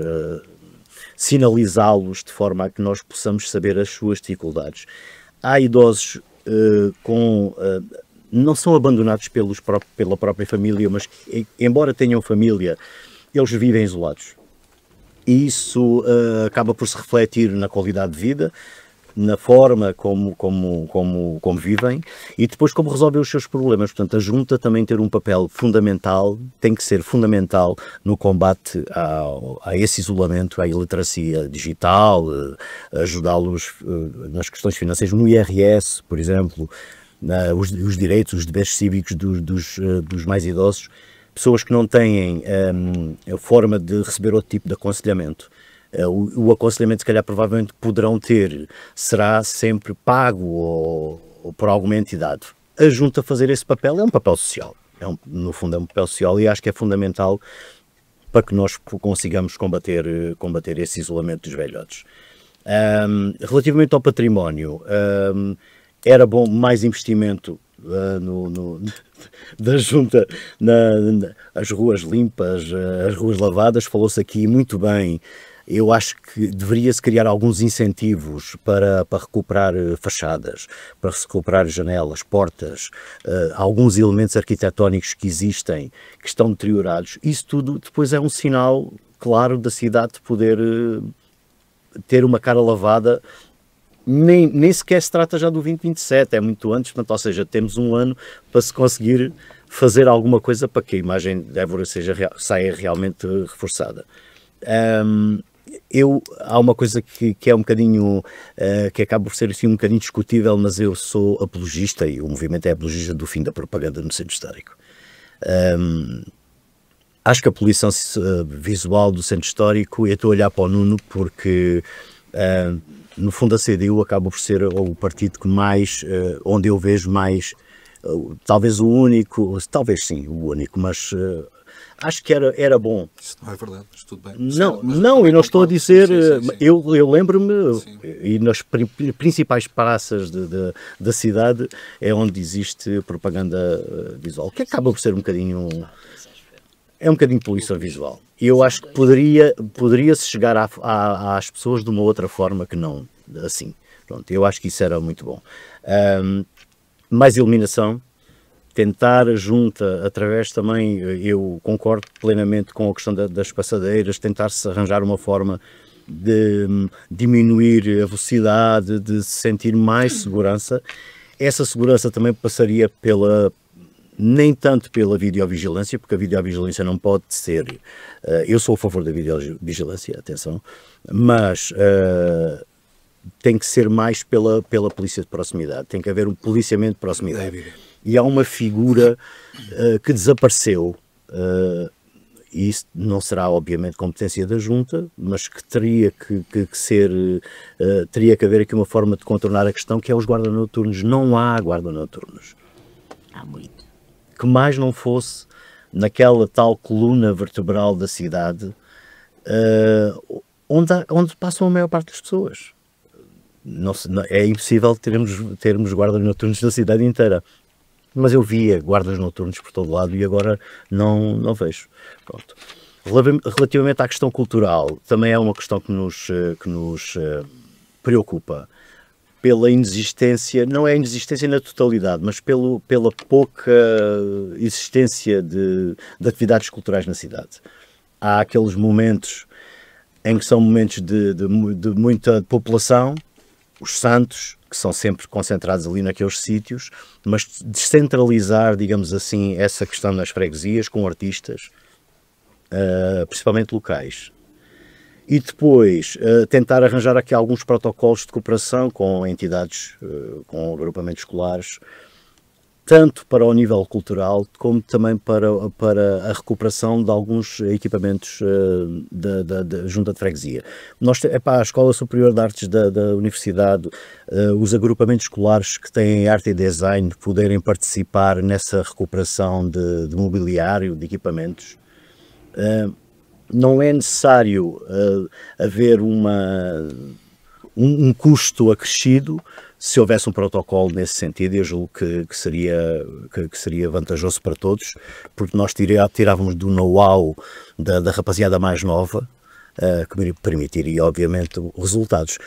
sinalizá-los de forma a que nós possamos saber as suas dificuldades. Há idosos não são abandonados pela própria família, mas embora tenham família, eles vivem isolados. E isso acaba por se refletir na qualidade de vida, na forma como vivem e depois como resolvem os seus problemas. Portanto, a Junta também tem um papel fundamental, tem que ser fundamental no combate a esse isolamento, à iliteracia digital, ajudá-los nas questões financeiras, no IRS, por exemplo, os direitos, os deveres cívicos dos mais idosos, pessoas que não têm a forma de receber outro tipo de aconselhamento. O aconselhamento, se calhar, provavelmente poderão ter, será sempre pago ou por alguma entidade. A Junta fazer esse papel é um papel social, no fundo é um papel social e acho que é fundamental para que nós consigamos combater esse isolamento dos velhotes. Relativamente ao património, era bom mais investimento da Junta, as ruas limpas, as ruas lavadas, falou-se aqui muito bem. Eu acho que deveria-se criar alguns incentivos para recuperar fachadas, para recuperar janelas, portas, alguns elementos arquitetónicos que existem, que estão deteriorados. Isso tudo depois é um sinal claro da cidade de poder ter uma cara lavada. Nem sequer se trata já do 2027, é muito antes, portanto, ou seja, temos um ano para se conseguir fazer alguma coisa para que a imagem de Évora saia realmente reforçada. Há uma coisa que é um bocadinho, que acaba por ser assim um bocadinho discutível, mas eu sou apologista e o movimento é apologista do fim da propaganda no centro histórico. Acho que a poluição visual do centro histórico, eu estou a olhar para o Nuno porque no fundo a CDU acaba por ser o partido que mais, onde eu vejo mais, talvez o único, talvez sim, o único, mas acho que era bom.
Isso não é verdade, mas tudo bem.
Não, eu não estou a dizer, sim. Eu lembro-me, e nas principais praças da cidade é onde existe propaganda visual, que acaba por ser um bocadinho poluição visual. E eu acho que poderia-se chegar às pessoas de uma outra forma que não assim. Pronto, eu acho que isso era muito bom. Mais iluminação, tentar a Junta, através também, eu concordo plenamente com a questão das passadeiras, tentar-se arranjar uma forma de diminuir a velocidade, de se sentir mais segurança. Essa segurança também passaria nem tanto pela videovigilância, porque a videovigilância não pode ser, eu sou a favor da videovigilância, atenção, mas tem que ser mais pela polícia de proximidade, tem que haver um policiamento de proximidade. E há uma figura que desapareceu, e isso não será obviamente competência da Junta, mas que teria que haver aqui uma forma de contornar a questão, que é os guardas noturnos. Não há guardas noturnos.
Há muito.
Que mais não fosse naquela tal coluna vertebral da cidade, onde passam a maior parte das pessoas. É impossível termos guardas noturnos na cidade inteira. Mas eu via guardas noturnos por todo lado e agora não vejo. Pronto. Relativamente à questão cultural, também é uma questão que nos preocupa. Pela inexistência, não é inexistência na totalidade, mas pela pouca existência de atividades culturais na cidade. Há aqueles momentos em que são momentos de muita população, os santos, que são sempre concentrados ali naqueles sítios, mas descentralizar, digamos assim, essa questão nas freguesias com artistas, principalmente locais. E depois tentar arranjar aqui alguns protocolos de cooperação com entidades, com agrupamentos escolares, tanto para o nível cultural como também para a recuperação de alguns equipamentos da Junta de Freguesia. A Escola Superior de Artes da Universidade, os agrupamentos escolares que têm arte e design poderem participar nessa recuperação de mobiliário, de equipamentos. Não é necessário haver um custo acrescido se houvesse um protocolo nesse sentido. Eu julgo que seria vantajoso para todos, porque nós tirávamos do know-how da rapaziada mais nova, que permitiria, obviamente, resultados.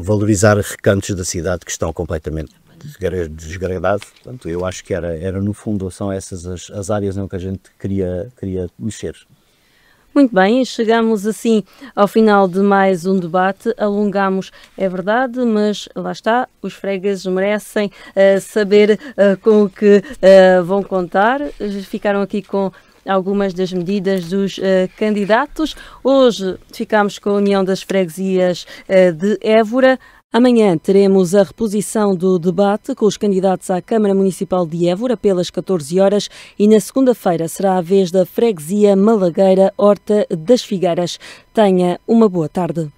Valorizar recantos da cidade que estão completamente desgradados. Portanto, eu acho que era no fundo, são essas as áreas em que a gente queria mexer.
Muito bem, chegamos assim ao final de mais um debate. Alongamos, é verdade, mas lá está, os fregueses merecem saber com o que vão contar. Ficaram aqui com algumas das medidas dos candidatos. Hoje ficamos com a União das Freguesias de Évora. Amanhã teremos a reposição do debate com os candidatos à Câmara Municipal de Évora pelas 14 horas e na segunda-feira será a vez da Freguesia Malagueira Horta das Figueiras. Tenha uma boa tarde.